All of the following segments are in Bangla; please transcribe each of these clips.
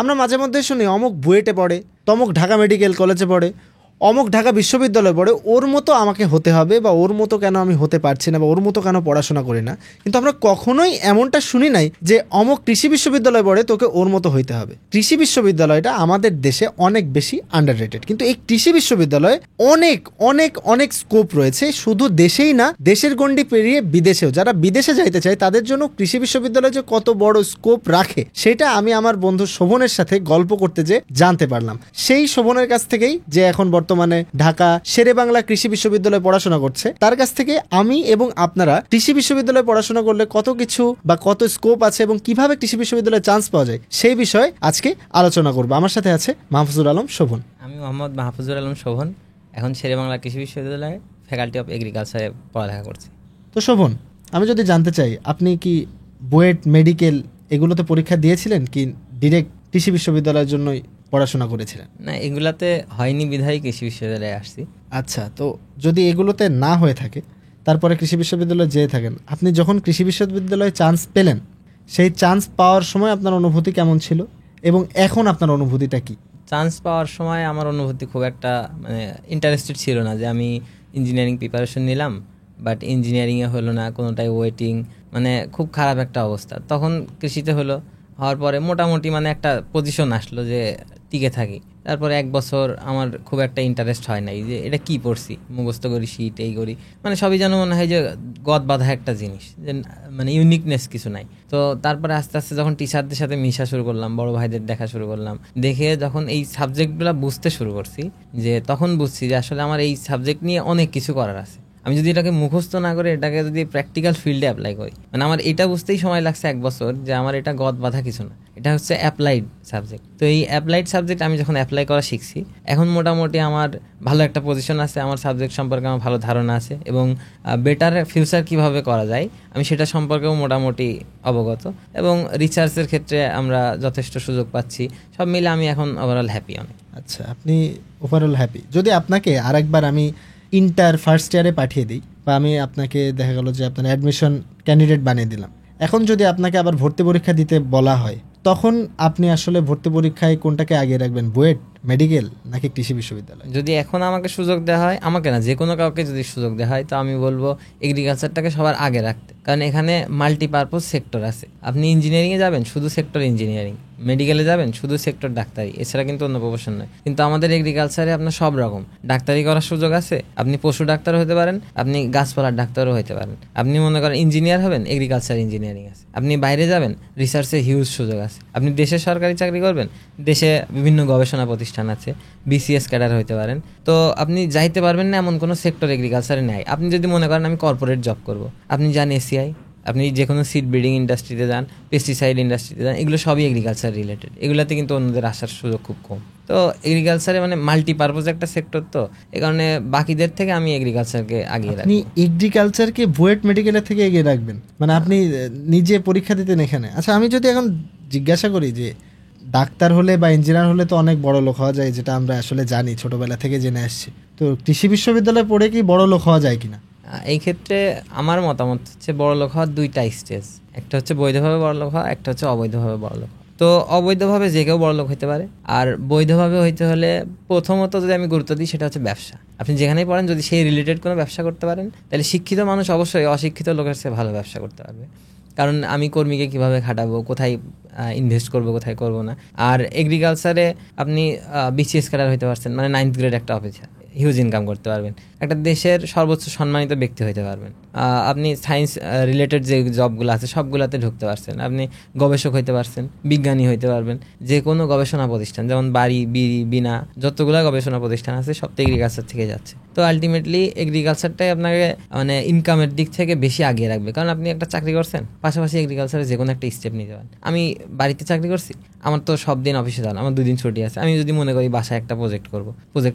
আমরা মাঝে মধ্যে শুনি অমুক বুয়েটে পড়ে, তমুক ঢাকা মেডিকেল কলেজে পড়ে, অমুক ঢাকা বিশ্ববিদ্যালয়ে পড়ে, ওর মতো আমাকে হতে হবে, বা ওর মতো কেন আমি হতে পারছি না, বা ওর মতো কেন পড়াশোনা করি না। কিন্তু আমরা কখনোই এমনটা শুনি নাই যে অমুক কৃষি বিশ্ববিদ্যালয়ে পড়ে, তোকে ওর মতো হইতে হবে। কৃষি বিশ্ববিদ্যালয়টা আমাদের দেশে অনেক বেশি আন্ডাররেটেড, কিন্তু এই কৃষি বিশ্ববিদ্যালয়ে অনেক অনেক অনেক স্কোপ রয়েছে, শুধু দেশেই না, দেশের গণ্ডি পেরিয়ে বিদেশেও। যারা বিদেশে যাইতে চায় তাদের জন্য কৃষি বিশ্ববিদ্যালয় যে কত বড় স্কোপ রাখে, সেটা আমি আমার বন্ধু শোভনের সাথে গল্প করতে যে জানতে পারলাম। সেই শোভনের কাছ থেকেই, যে এখন বর্তমানে ঢাকা শেরে বাংলা কৃষি বিশ্ববিদ্যালয়ে পড়াশোনা করছে, তার কাছ থেকে আমি এবং আপনারা কৃষি বিশ্ববিদ্যালয়ে পড়াশোনা করলে কত কিছু বা কত স্কোপ আছে এবং কিভাবে কৃষি বিশ্ববিদ্যালয়ে চান্স পাওয়া যায় সেই বিষয়ে আজকে আলোচনা করব। আমার সাথে আছে মাহফুজুর আলম শোভন। আমি মোহাম্মদ মাহফুজুর আলম শোভন, এখন শেরে বাংলা কৃষি বিশ্ববিদ্যালয়ে ফ্যাকাল্টি অফ এগ্রিকালচারে পড়ালেখা করছি। তো শোভন, আমি যদি জানতে চাই, আপনি কি বুয়েট, মেডিকেল এগুলোতে পরীক্ষা দিয়েছিলেন, কি ডিরেক্ট কৃষি বিশ্ববিদ্যালয়ের জন্যই পড়াশোনা করেছিলেন? না, এগুলাতে হয়নি বিধায় কৃষি বিশ্ববিদ্যালয়ে আসছি। আচ্ছা, তো যদি এগুলোতে না হয়ে থাকে, তারপরে কৃষি বিশ্ববিদ্যালয়ে যেয়ে থাকেন, আপনি যখন কৃষি বিশ্ববিদ্যালয়ে চান্স পেলেন, সেই চান্স পাওয়ার সময় আপনার অনুভূতি কেমন ছিল এবং এখন আপনার অনুভূতিটা কি? চান্স পাওয়ার সময় আমার অনুভূতি খুব একটা ইন্টারেস্টেড ছিল না, যে আমি ইঞ্জিনিয়ারিং প্রিপারেশন নিলাম, বাট ইঞ্জিনিয়ারিংয়ে হলো না, কোনোটাই ওয়েটিং, খুব খারাপ একটা অবস্থা। তখন কৃষিতে হওয়ার পরে মোটামুটি একটা পজিশন আসলো যে টিকে থাকি। তারপরে 1 বছর আমার খুব একটা ইন্টারেস্ট হয় নাই, যে এটা কি পড়ছি, মুখস্থ করি, শীট এই করি, সবই যেন মনে হয় যে গদ বাঁধা একটা জিনিস, যে ইউনিকনেস কিছু নাই। তো তারপরে আস্তে আস্তে যখন টিচারদের সাথে মিশা শুরু করলাম, বড় ভাইদের দেখা শুরু করলাম, দেখে যখন এই সাবজেক্টগুলো বুঝতে শুরু করছি, যে তখন বুঝছি যে আসলে আমার এই সাবজেক্ট নিয়ে অনেক কিছু করার আছে। আমি যদি এটাকে মুখস্থ না করে এটাকে যদি প্র্যাকটিক্যাল ফিল্ডে অ্যাপ্লাই করি, আমার এটা বুঝতেই সময় লাগছে 1 বছর, যে আমার এটা গদ বাঁধা কিছু না, এটা হচ্ছে অ্যাপ্লাইড সাবজেক্ট। তো এই অ্যাপ্লাইড সাবজেক্ট আমি যখন অ্যাপ্লাই করা শিখছি, এখন মোটামুটি আমার ভালো একটা পজিশন আছে, আমার সাবজেক্ট সম্পর্কে আমার ভালো ধারণা আছে, এবং বেটার ফিউচার কিভাবে করা যায় আমি সেটা সম্পর্কেও মোটামুটি অবগত, এবং রিসার্চের ক্ষেত্রে আমরা যথেষ্ট সুযোগ পাচ্ছি। সব মিলে আমি এখন ওভারঅল হ্যাপি অনেক। আচ্ছা, আপনি ওভারঅল হ্যাপি। যদি আপনাকে আরেকবার আমি ইন্টার ফার্স্ট ইয়ারে পাঠিয়ে দিই, বা আমি আপনাকে দেখা গেল যে আপনার অ্যাডমিশন ক্যান্ডিডেট বানিয়ে দিলাম, এখন যদি আপনাকে আবার ভর্তি পরীক্ষা দিতে বলা হয়, তখন আপনি আসলে ভর্তি পরীক্ষায় কোনটাকে আগে রাখবেন, বুয়েট, মেডিকেল নাকি কৃষি বিশ্ববিদ্যালয়? যদি এখন আমাকে সুযোগ দেওয়া হয়, আমাকে না, যে কোনো কাউকে যদি সুযোগ দেওয়া হয়, তো আমি বলবো এগ্রিকালচারটাকে সবার আগে রাখতে, কারণ এখানে মাল্টিপারপোজ সেক্টর আছে। আপনি ইঞ্জিনিয়ারিংয়ে যাবেন, শুধু সেক্টর ইঞ্জিনিয়ারিং, মেডিকেলে যাবেন, শুধু সেক্টর ডাক্তারি, এছাড়া কিন্তু অন্য প্রফেশন নয়। কিন্তু আমাদের এগ্রিকালচারে আপনার সব রকম ডাক্তারি করার সুযোগ আছে। আপনি পশু ডাক্তার হতে পারেন, আপনি গাছপালার ডাক্তারও হতে পারেন। আপনি মনে করেন ইঞ্জিনিয়ার হবেন, এগ্রিকালচার ইঞ্জিনিয়ারিং আছে। আপনি বাইরে যাবেন, রিসার্চের হিউজ সুযোগ আছে। আপনি দেশে সরকারি চাকরি করবেন, দেশে বিভিন্ন গবেষণা প্রতিষ্ঠান আছে, বিসিএস ক্যাডার হতে পারেন। তো আপনি যাইতে পারবেন না এমন কোনো সেক্টর এগ্রিকালচারে নেই। আপনি যদি মনে করেন আমি কর্পোরেট জব করব, আপনি যান এসিআই, আপনি যে কোনো সিড ব্রিডিং ইন্ডাস্ট্রিতে যান, পেস্টিসাইড ইন্ডাস্ট্রিতে যান, এগুলো সবই এগ্রিকালচার রিলেটেড। এগুলোতে কিন্তু অন্যদের আসার সুযোগ খুব কম। তো এগ্রিকালচারে মাল্টিপারপোজ একটা সেক্টর, তো এই কারণে বাকিদের থেকে আমি এগ্রিকালচারকে আগিয়ে রাখি। আপনি এগ্রিকালচারকে বুয়েট, মেডিকেলের থেকে এগিয়ে রাখবেন, আপনি নিজে পরীক্ষা দিতেন এখানে। আচ্ছা, আমি যদি এখন জিজ্ঞাসা করি যে ডাক্তার হলে বা ইঞ্জিনিয়ার হলে তো অনেক বড় লোক হওয়া যায়, যেটা আমরা আসলে জানি, ছোটবেলা থেকে জেনে আসছি, তো কৃষি বিশ্ববিদ্যালয়ে পড়ে কি বড় লোক হওয়া যায় কিনা? এই ক্ষেত্রে আমার মতামত হচ্ছে বড় লোক হওয়ার 2টা স্টেজ, একটা হচ্ছে বৈধভাবে বড় লোক হওয়া, একটা হচ্ছে অবৈধভাবে বড় লোক। তো অবৈধভাবে যে কেউ বড় লোক হতে পারে, আর বৈধভাবে হইতে হলে প্রথমত যদি আমি গুরুত্ব দিই, সেটা হচ্ছে ব্যবসা। আপনি যেখানেই পড়েন, যদি সেই রিলেটেড কোনো ব্যবসা করতে পারেন, তাহলে শিক্ষিত মানুষ অবশ্যই অশিক্ষিত লোকের চেয়ে ভালো ব্যবসা করতে পারবে। কারণ আমি কর্মীকে কিভাবে খাটাবো, কোথায় ইনভেস্ট করবো, কোথায় করবো না। আর এগ্রিকালচারে আপনি বিসিএস ক্যাডার হইতে পারছেন, 9th গ্রেড একটা অফিসার, হিউজ ইনকাম করতে পারবেন, একটা দেশের সর্বোচ্চ সম্মানিত ব্যক্তি হইতে পারবেন। আপনি সায়েন্স রিলেটেড যে জবগুলো আছে সবগুলোতে ঢুকতে পারছেন, আপনি গবেষক হইতে পারছেন, বিজ্ঞানী হইতে পারবেন। যে কোনো গবেষণা প্রতিষ্ঠান, যেমন বাড়ি, বিড়ি, বিনা, যতগুলো গবেষণা প্রতিষ্ঠান আছে সব তো এগ্রিকালচার থেকে যাচ্ছে। তো আলটিমেটলি এগ্রিকালচারটাই আপনাকে ইনকামের দিক থেকে বেশি আগিয়ে রাখবে, কারণ আপনি একটা চাকরি করছেন, পাশাপাশি এগ্রিকালচারে যে কোনো একটা স্টেপ নিতে পারেন। আমি বাড়িতে চাকরি করছি, আমার তো সব দিন অফিসে যান, আমার 2 দিন ছুটি আছে। আমি যদি মনে করি বাসায় একটা প্রজেক্ট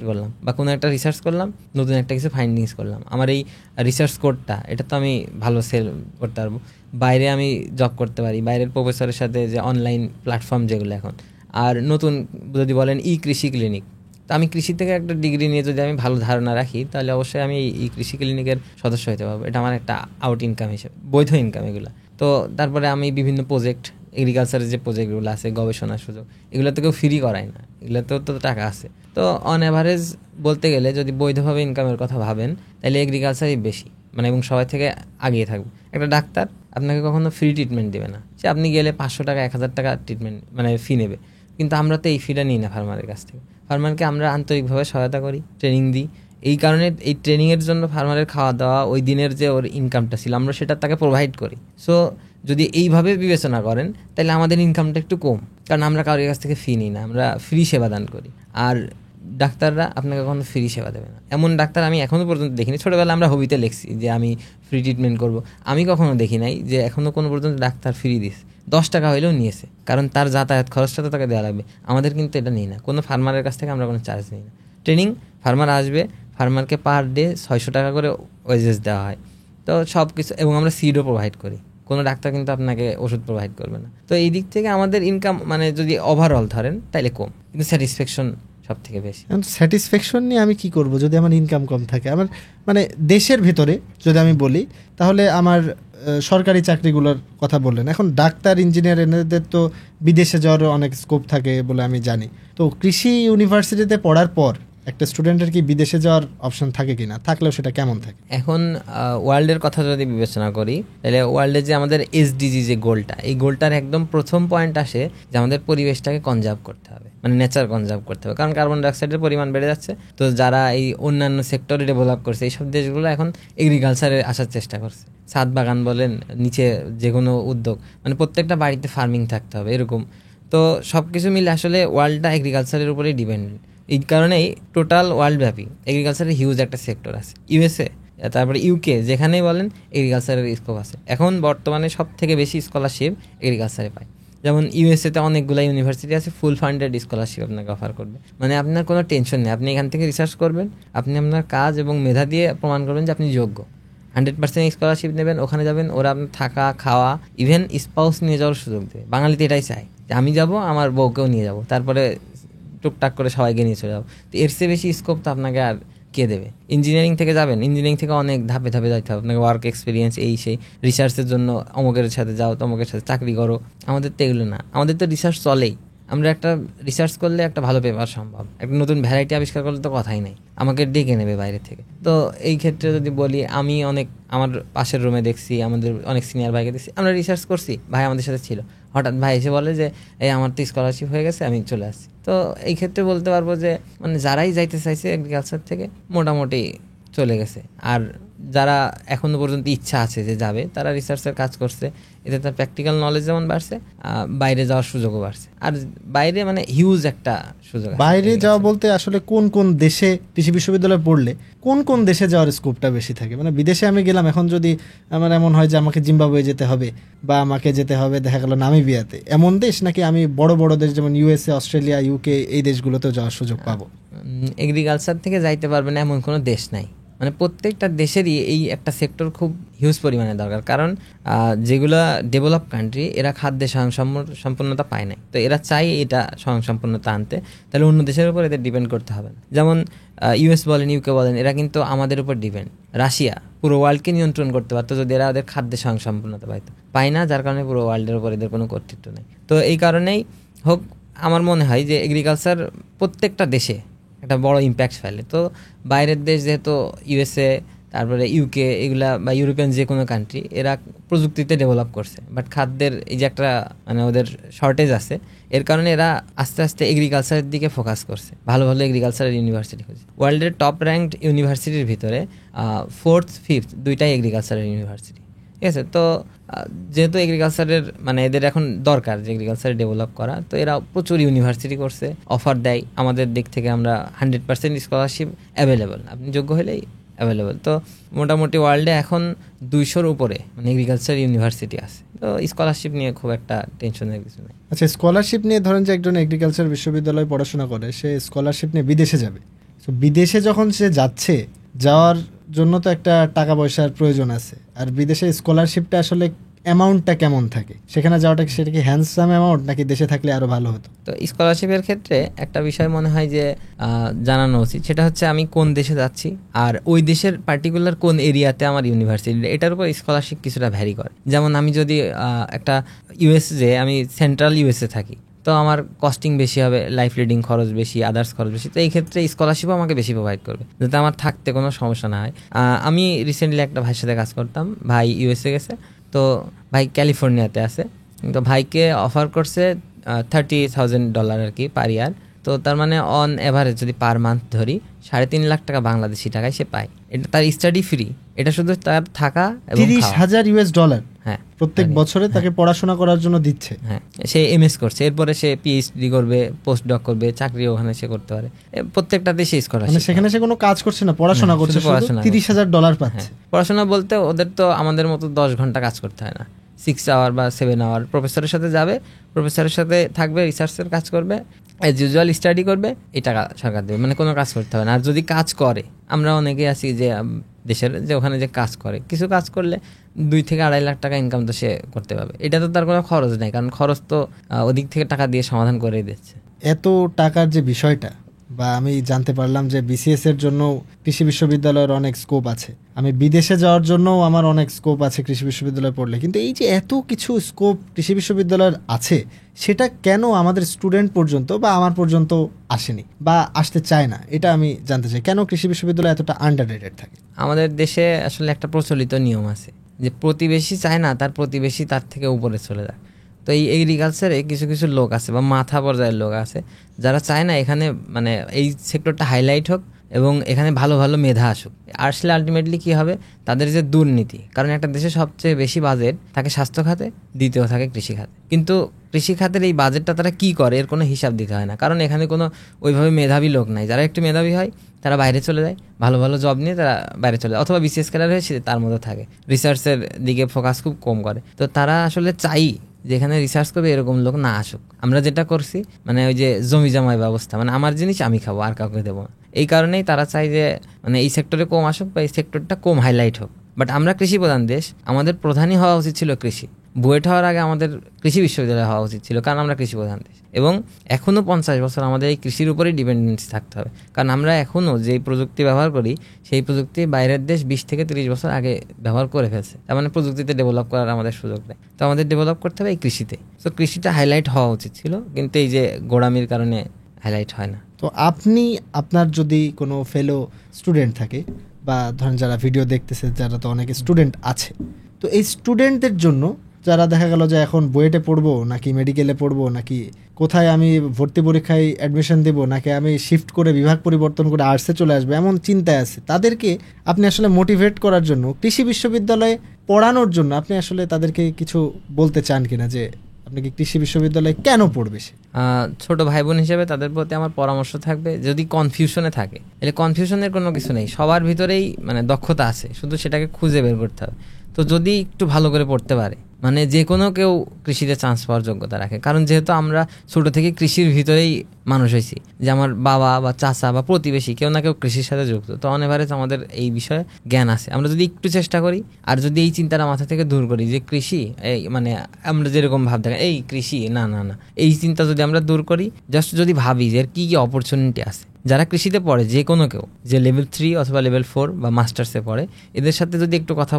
করলাম, বা কোনো একটা রিসার্চ করলাম, নতুন একটা কিছু ফাইন্ডিংস করলাম, আমার এই রিসার্চ কোডটা এটা তো আমি ভালো সেল করতে পারবো। বাইরে আমি জব করতে পারি, বাইরের প্রফেসরের সাথে, যে অনলাইন প্ল্যাটফর্ম যেগুলো এখন। আর নতুন যদি বলেন কৃষি ক্লিনিক, তো আমি কৃষি থেকে একটা ডিগ্রি নিয়ে যদি আমি ভালো ধারণা রাখি, তাহলে অবশ্যই আমি এই কৃষি ক্লিনিকের সদস্য হতে পারবো। এটা আমার একটা আউট ইনকাম হিসেবে, বৈধ ইনকাম এগুলো। তো তারপরে আমি বিভিন্ন প্রজেক্ট এগ্রিকালচারের যে প্রজেক্টগুলো আছে, গবেষণার সুযোগ, এগুলো তো কেউ ফ্রি করায় না, এগুলোতেও তো টাকা আছে। তো অন অ্যাভারেজ বলতে গেলে যদি বৈধভাবে ইনকামের কথা ভাবেন, তাহলে এগ্রিকালচারই বেশি, মানে এবং সবাই থেকে আগিয়ে থাকবে। একটা ডাক্তার আপনাকে কখনো ফ্রি ট্রিটমেন্ট দেবে না, সে আপনি গেলে 500 টাকা 1000 টাকা ট্রিটমেন্ট মানে ফি নেবে, কিন্তু আমরা তো এই ফিটা নিই না ফার্মারের কাছ থেকে। ফার্মারকে আমরা আন্তরিকভাবে সহায়তা করি, ট্রেনিং দিই, এই কারণে এই ট্রেনিংয়ের জন্য ফার্মারের খাওয়া দাওয়া, ওই দিনের যে ওর ইনকামটা ছিল আমরা সেটা তাকে প্রোভাইড করি। সো যদি এইভাবে বিবেচনা করেন তাহলে আমাদের ইনকামটা একটু কম, কারণ আমরা কারোর কাছ থেকে ফি নিই না, আমরা ফ্রি সেবা দান করি। আর ডাক্তাররা আপনাকে কখনো ফ্রি সেবা দেবে না, এমন ডাক্তার আমি এখনও পর্যন্ত দেখিনি। ছোটোবেলা আমরা হবিতে লিখছি যে আমি ফ্রি ট্রিটমেন্ট করব, আমি কখনো দেখি নাই যে এখনও কোনো পর্যন্ত ডাক্তার ফ্রি দিস, 10 টাকা হইলেও নিয়েছে, কারণ তার যাতায়াত খরচটা তো তাকে দেওয়া লাগবে। আমাদের কিন্তু এটা নিই না, কোনো ফার্মারের কাছ থেকে আমরা কোনো চার্জ নিই না। ট্রেনিং ফার্মার আসবে, ফার্মারকে পার ডে 600 টাকা করে ওয়েজেস দেওয়া হয়, তো সব কিছু, এবং আমরা সিডও প্রোভাইড করি। কোনো ডাক্তার কিন্তু আপনাকে ওষুধ প্রোভাইড করবে না। তো এই দিক থেকে আমাদের ইনকাম মানে যদি ওভারঅল ধরেন তাহলে কম, কিন্তু স্যাটিসফ্যাকশন সব থেকে বেশি। স্যাটিসফ্যাকশন নিয়ে আমি কি করব যদি আমার ইনকাম কম থাকে? আমার মানে দেশের ভেতরে যদি আমি বলি, তাহলে আমার সরকারি চাকরিগুলোর কথা বললেন, এখন ডাক্তার, ইঞ্জিনিয়ার এনাদের তো বিদেশে যাওয়ার অনেক স্কোপ থাকে বলে আমি জানি। তো কৃষি ইউনিভার্সিটিতে পড়ার পর একটা স্টুডেন্টের কি বিদেশে যাওয়ার অপশন থাকে কিনা, থাকলেও সেটা কেমন থাকে? এখন ওয়ার্ল্ডের কথা যদি বিবেচনা করি, তাহলে ওয়ার্ল্ডে যে আমাদের এসডিজি যে গোলটা, এই গোলটার একদম প্রথম পয়েন্ট আসে যে আমাদের পরিবেশটাকে কনজার্ভ করতে হবে, মানে নেচার কনজার্ভ করতে হবে, কারণ কার্বন ডাইঅক্সাইডের পরিমাণ বেড়ে যাচ্ছে। তো যারা এই অন্যান্য সেক্টরে ডেভেলপ করছে, এইসব দেশগুলো এখন এগ্রিকালচারে আসার চেষ্টা করছে। ছাদ বাগান বলেন, নিচে যে কোনো উদ্যোগ, মানে প্রত্যেকটা বাড়িতে ফার্মিং থাকতে হবে এরকম। তো সব কিছু মিলে আসলে ওয়ার্ল্ডটা এগ্রিকালচারের উপরেই ডিপেন্ডেন্ট। এই কারণেই টোটাল ওয়ার্ল্ড ব্যাপী এগ্রিকালচারের হিউজ একটা সেক্টর আছে। ইউএসএ, তারপরে ইউকে, যেখানেই বলেন এগ্রিকালচারের স্কোপ আছে। এখন বর্তমানে সব থেকে বেশি স্কলারশিপ এগ্রিকালচারে পায়। যেমন ইউএসএতে অনেকগুলো ইউনিভার্সিটি আছে, ফুল ফান্ডেড স্কলারশিপ আপনাকে অফার করবে, মানে আপনার কোনো টেনশন নেই। আপনি এখান থেকে রিসার্চ করবেন, আপনি আপনার কাজ এবং মেধা দিয়ে প্রমাণ করবেন যে আপনি যোগ্য, 100% স্কলারশিপ নেবেন, ওখানে যাবেন, ওরা আপনার থাকা খাওয়া ইভেন স্পাউস নিয়ে যাওয়ার সুযোগ দেবে। বাঙালিতে এটাই চাই যে আমি যাব, আমার বউকেও নিয়ে যাব, তারপরে টুকটাক করে সবাইকে নিয়ে চলে যাবো। তো এর চেয়ে বেশি স্কোপ তো আপনাকে আর কে দেবে? ইঞ্জিনিয়ারিং থেকে যাবেন, ইঞ্জিনিয়ারিং থেকে অনেক ধাপে ধাপে যাইতে হবে, আপনাকে ওয়ার্ক এক্সপিরিয়েন্স এই সেই, রিসার্চের জন্য অমুকের সাথে যাও, তমুকের সাথে চাকরি করো। আমাদের তো এগুলো না, আমাদের তো রিসার্চ চলেই। আমরা একটা রিসার্চ করলে একটা ভালো পেপার সম্ভব, একটা নতুন ভ্যারাইটি আবিষ্কার করলে তো কথাই নেই, আমাকে ডেকে নেবে বাইরে থেকে। তো এই ক্ষেত্রে যদি বলি, আমি অনেক আমার পাশের রুমে দেখছি, আমাদের অনেক সিনিয়র ভাইকে দেখছি, আমরা রিসার্চ করছি, ভাই আমাদের সাথে ছিল, হঠাৎ ভাই এসে বলে যে এই আমার তো স্কলারশিপ হয়ে গেছে, আমি চলে আসছি। তো এই ক্ষেত্রে বলতে পারবো যে মানে যারাই যাইতে চাইছে এগ্রিকালচার থেকে মোটামুটি চলে গেছে। আর যারা এখনো পর্যন্ত ইচ্ছা আছে যে যাবে, তারা রিসার্চের কাজ করছে, এতে তার প্র্যাকটিক্যাল নলেজ যেমন বাড়ছে, বাইরে যাওয়ার সুযোগও বাড়ছে। আর বাইরে মানে হিউজ একটা সুযোগ। বাইরে যাওয়া বলতে আসলে কোন কোন দেশে কৃষি বিশ্ববিদ্যালয়ে পড়লে কোন কোন দেশে যাওয়ার স্কোপটা বেশি থাকে? মানে বিদেশে আমি গেলাম, এখন যদি আমার এমন হয় যে আমাকে জিম্বাবুয়ে যেতে হবে বা আমাকে যেতে হবে দেখা গেল নামিবিয়াতে, এমন দেশ, নাকি আমি বড় বড় দেশ যেমন ইউএসএ, অস্ট্রেলিয়া, ইউকে এই দেশগুলোতেও যাওয়ার সুযোগ পাবো? এগ্রিকালচার থেকে যাইতে পারবেন এমন কোনো দেশ নাই, মানে প্রত্যেকটা দেশেরই এই একটা সেক্টর খুব হিউজ পরিমাণে দরকার। কারণ যেগুলো ডেভেলপ কান্ট্রি, এরা খাদ্যে স্বয়ংসম্পূর্ণতা পায় নাই, তো এরা চাই এটা স্বয়ংসম্পূর্ণতা আনতে, তাহলে অন্য দেশের উপর এদের ডিপেন্ড করতে হবে না। যেমন ইউএস বলেন, ইউকে বলেন, এরা কিন্তু আমাদের উপর ডিপেন্ড। রাশিয়া পুরো ওয়ার্ল্ডকে নিয়ন্ত্রণ করতে পারতো যদি এরা ওদের খাদ্যে স্বয়ংসম্পূর্ণতা পায় না, যার কারণে পুরো ওয়ার্ল্ডের উপর এদের কোনো কর্তৃত্ব নেই। তো এই কারণেই হোক, আমার মনে হয় যে এগ্রিকালচার প্রত্যেকটা দেশে একটা বড় ইম্প্যাক্ট ফেলে। তো বাইরের দেশ যেহেতু ইউএসএ, তারপরে ইউকে, এগুলা বা ইউরোপিয়ান যে কোনো কান্ট্রি, এরা প্রযুক্তিতে ডেভেলপ করছে, বাট খাদ্যের এই যে একটা মানে ওদের শর্টেজ আছে, এর কারণে এরা আস্তে আস্তে এগ্রিকালচারের দিকে ফোকাস করছে, ভালো ভালো এগ্রিকালচারের ইউনিভার্সিটি খুঁজছে। ওয়ার্ল্ডের টপ র্যাঙ্কড ইউনিভার্সিটির ভিতরে 4th 5th দুইটাই এগ্রিকালচারের ইউনিভার্সিটি, ঠিক আছে? তো যেহেতু এগ্রিকালচারের মানে এদের এখন দরকার যে এগ্রিকালচারে ডেভেলপ করা, তো এরা প্রচুর ইউনিভার্সিটি করছে, অফার দেয়। আমাদের দিক থেকে আমরা 100% স্কলারশিপ অ্যাভেলেবল, আপনি যোগ্য হলেই অ্যাভেলেবল। তো মোটামুটি ওয়ার্ল্ডে এখন 200-র উপরে মানে এগ্রিকালচার ইউনিভার্সিটি আছে। তো স্কলারশিপ নিয়ে খুব একটা টেনশনের কিছু নেই। আচ্ছা, স্কলারশিপ নিয়ে ধরেন যে একজন এগ্রিকালচার বিশ্ববিদ্যালয়ে পড়াশোনা করে, সে স্কলারশিপ নিয়ে বিদেশে যাবে। তো বিদেশে যখন সে যাচ্ছে, যাওয়ার জন্য তো একটা টাকা পয়সার প্রয়োজন আছে, আর বিদেশে স্কলারশিপটা আসলে অ্যামাউন্টটা কেমন থাকে সেখানে যাওয়াটা, সেটা কি হ্যান্ডসাম অ্যামাউন্ট নাকি দেশে থাকলে আরো ভালো হতো? তো স্কলারশিপের ক্ষেত্রে একটা বিষয় মনে হয় যে জানানো উচিত, সেটা হচ্ছে আমি কোন দেশে যাচ্ছি আর ওই দেশের পার্টিকুলার কোন এরিয়াতে আমার ইউনিভার্সিটি, এটার উপর স্কলারশিপ কিছুটা ভ্যারি করে। যেমন আমি যদি একটা ইউএসএ, আমি সেন্ট্রাল ইউএসএ থাকি, তো আমার কস্টিং বেশি হবে, লাইফ লিডিং খরচ বেশি, আদার্স খরচ বেশি, তো এই ক্ষেত্রে স্কলারশিপও আমাকে বেশি প্রোভাইড করবে যাতে আমার থাকতে কোনো সমস্যা না হয়। আমি রিসেন্টলি একটা ভাইয়ের সাথে কাজ করতাম, ভাই ইউএসএ গেছে, তো ভাই ক্যালিফোর্নিয়াতে আছে, তো ভাইকে অফার করছে $30,000 আর কি পার ইয়ার। তো তার মানে অন এভারেজ যদি পার মান্থ ধরি 3.5 লাখ টাকা বাংলাদেশি টাকায় সে পায়। এটা তার স্টাডি ফ্রি, এটা শুধু তার থাকা এবং $30,000 হ্যাঁ প্রত্যেক বছরে তাকে পড়াশোনা করার জন্য দিচ্ছে। হ্যাঁ, সে এমএস করছে, এরপরে সে পিএইচডি করবে, পোস্ট ডক করবে, চাকরি ওখানে সে করতে পারে, প্রত্যেকটাতে সে স্কলারশিপ। মানে সেখানে সে কোনো কাজ করছে না, পড়াশোনা করছে, $30,000 পাচ্ছে। পড়াশোনা বলতে ওদের তো আমাদের মতো 10 ঘন্টা কাজ করতে হয় না, 6 আওয়ার বা 7 আওয়ার প্রফেসরের সাথে যাবে, প্রফেসরের সাথে থাকবে, রিসার্চের কাজ করবে, অ্যাজ ইউজুয়াল স্টাডি করবে, এই টাকা সরকার দেবে, মানে কোনো কাজ করতে হবে না। আর যদি কাজ করে, আমরা অনেকে আছি যে দেশের যে ওখানে যে কাজ করে, কিছু কাজ করলে 2 থেকে 2.5 লাখ টাকা ইনকাম তো সে করতে পারবে। এটা তো তার কোনো খরচ নেই, কারণ খরচ তো ওদিক থেকে টাকা দিয়ে সমাধান করে দিচ্ছে। এত টাকার যে বিষয়টা, বা আমি জানতে পারলাম যে বিসিএস এর জন্য কৃষি বিশ্ববিদ্যালয়ের অনেক স্কোপ আছে, আমি বিদেশে যাওয়ার জন্য আমার অনেক স্কোপ আছে কৃষি বিশ্ববিদ্যালয়ে পড়লে, কিন্তু এই যে এত কিছু স্কোপ কৃষি বিশ্ববিদ্যালয়ের আছে, সেটা কেন আমাদের স্টুডেন্ট পর্যন্ত বা আমার পর্যন্ত আসেনি বা আসতে চায় না, এটা আমি জানতে চাই। কেন কৃষি বিশ্ববিদ্যালয় এতটা আন্ডাররেটেড থাকে? আমাদের দেশে আসলে একটা প্রচলিত নিয়ম আছে যে প্রতিবেশী চায় না তার প্রতিবেশী তার থেকে উপরে চলে যায়। তো এই এগ্রিকালচারে কিছু কিছু লোক আছে বা মাথা পর্যায়ের লোক আছে যারা চায় না এখানে মানে এই সেক্টরটা হাইলাইট হোক এবং এখানে ভালো ভালো মেধা আসুক। আসলে আলটিমেটলি কী হবে, তাদের যে দুর্নীতি, কারণ একটা দেশে সবচেয়ে বেশি বাজেট থাকে স্বাস্থ্য খাতে, দ্বিতীয় থাকে কৃষি খাতে, কিন্তু কৃষি খাতের এই বাজেটটা তারা কী করে এর কোনো হিসাব দিতে হয় না, কারণ এখানে কোনো ওইভাবে মেধাবী লোক নাই। যারা একটু মেধাবী হয় তারা বাইরে চলে যায়, ভালো ভালো জব নিয়ে তারা বাইরে চলে যায়, অথবা বিসিএস ক্যাডার হয়েছে তার মধ্যে থাকে, রিসার্চের দিকে ফোকাস খুব কম করে। তো তারা আসলে চাই যেখানে রিসার্চ করবে এরকম লোক না আসুক। আমরা যেটা করছি মানে ওই যে জমি জমায় ব্যবস্থা, মানে আমার জিনিস আমি খাবো আর কাউকে দেবো না, এই কারণেই তারা চায় যে মানে এই সেক্টরে কম আসুক বা এই সেক্টরটা কম হাইলাইট হোক। বাট আমরা কৃষি প্রধান দেশ, আমাদের প্রধানই হওয়া উচিত ছিল কৃষি। বুয়েট হওয়ার আগে আমাদের কৃষি বিশ্ববিদ্যালয় হওয়া উচিত ছিল, কারণ আমরা কৃষি প্রধান দেশ এবং এখনও 50 বছর আমাদের এই কৃষির উপরেই ডিপেন্ডেন্সি থাকতে হবে, কারণ আমরা এখনও যেই প্রযুক্তি ব্যবহার করি সেই প্রযুক্তি বাইরের দেশ 20 থেকে 30 বছর আগে ব্যবহার করে ফেলছে। তার মানে প্রযুক্তিতে ডেভেলপ করার আমাদের সুযোগ নেই, তো আমাদের ডেভেলপ করতে হবে এই কৃষিতে। তো কৃষিটা হাইলাইট হওয়া উচিত ছিল, কিন্তু এই যে গোড়ামির কারণে হাইলাইট হয় না। তো আপনি আপনার যদি কোনো ফেলো স্টুডেন্ট থাকে বা ধরেন যারা ভিডিও দেখতেছে, যারা তো অনেকে স্টুডেন্ট আছে, তো এই স্টুডেন্টদের জন্য যারা দেখা গেল যে এখন বুয়েটে পড়বো নাকি মেডিকেলে পড়বো নাকি কোথায় আমি ভর্তি পরীক্ষায় অ্যাডমিশন দেবো নাকি আমি শিফট করে বিভাগ পরিবর্তন করে আর্টসে চলে আসবো এমন চিন্তায় আছে, তাদেরকে আপনি আসলে মোটিভেট করার জন্য কৃষি বিশ্ববিদ্যালয়ে পড়ানোর জন্য আপনি আসলে তাদেরকে কিছু বলতে চান কিনা, যে আপনি কি কৃষি বিশ্ববিদ্যালয়ে কেন পড়বে সে? ছোট ভাই বোন হিসেবে তাদের প্রতি আমার পরামর্শ থাকবে, যদি কনফিউশনে থাকে, তাহলে কনফিউশনের কোনো কিছু নেই, সবার ভিতরেই মানে দক্ষতা আছে, শুধু সেটাকে খুঁজে বের করতে হবে। তো যদি একটু ভালো করে পড়তে পারে, মানে যে কোনো কেউ কৃষিতে চান্স পাওয়ার যোগ্যতা রাখে, কারণ যেহেতু আমরা ছোট থেকে কৃষির ভিতরেই মানুষ হয়েছি, যে আমার বাবা বা চাচা বা প্রতিবেশী কেউ না কেউ কৃষির সাথে যুক্ত, তো অন এভারেজ আমাদের এই বিষয়ে জ্ঞান আছে। আমরা যদি একটু চেষ্টা করি আর যদি এই চিন্তাটা মাথা থেকে দূর করি যে কৃষি এই মানে আমরা যেরকম ভাবতে এই কৃষি না না না, এই চিন্তা যদি আমরা দূর করি, জাস্ট যদি ভাবি যে এর কী কী অপরচুনিটি আছে, যারা কৃষিতে পড়ে যে কোনো কেউ, যে লেভেল 3 অথবা লেভেল 4 বা মাস্টার্সে পড়ে, এদের সাথে যদি একটু কথা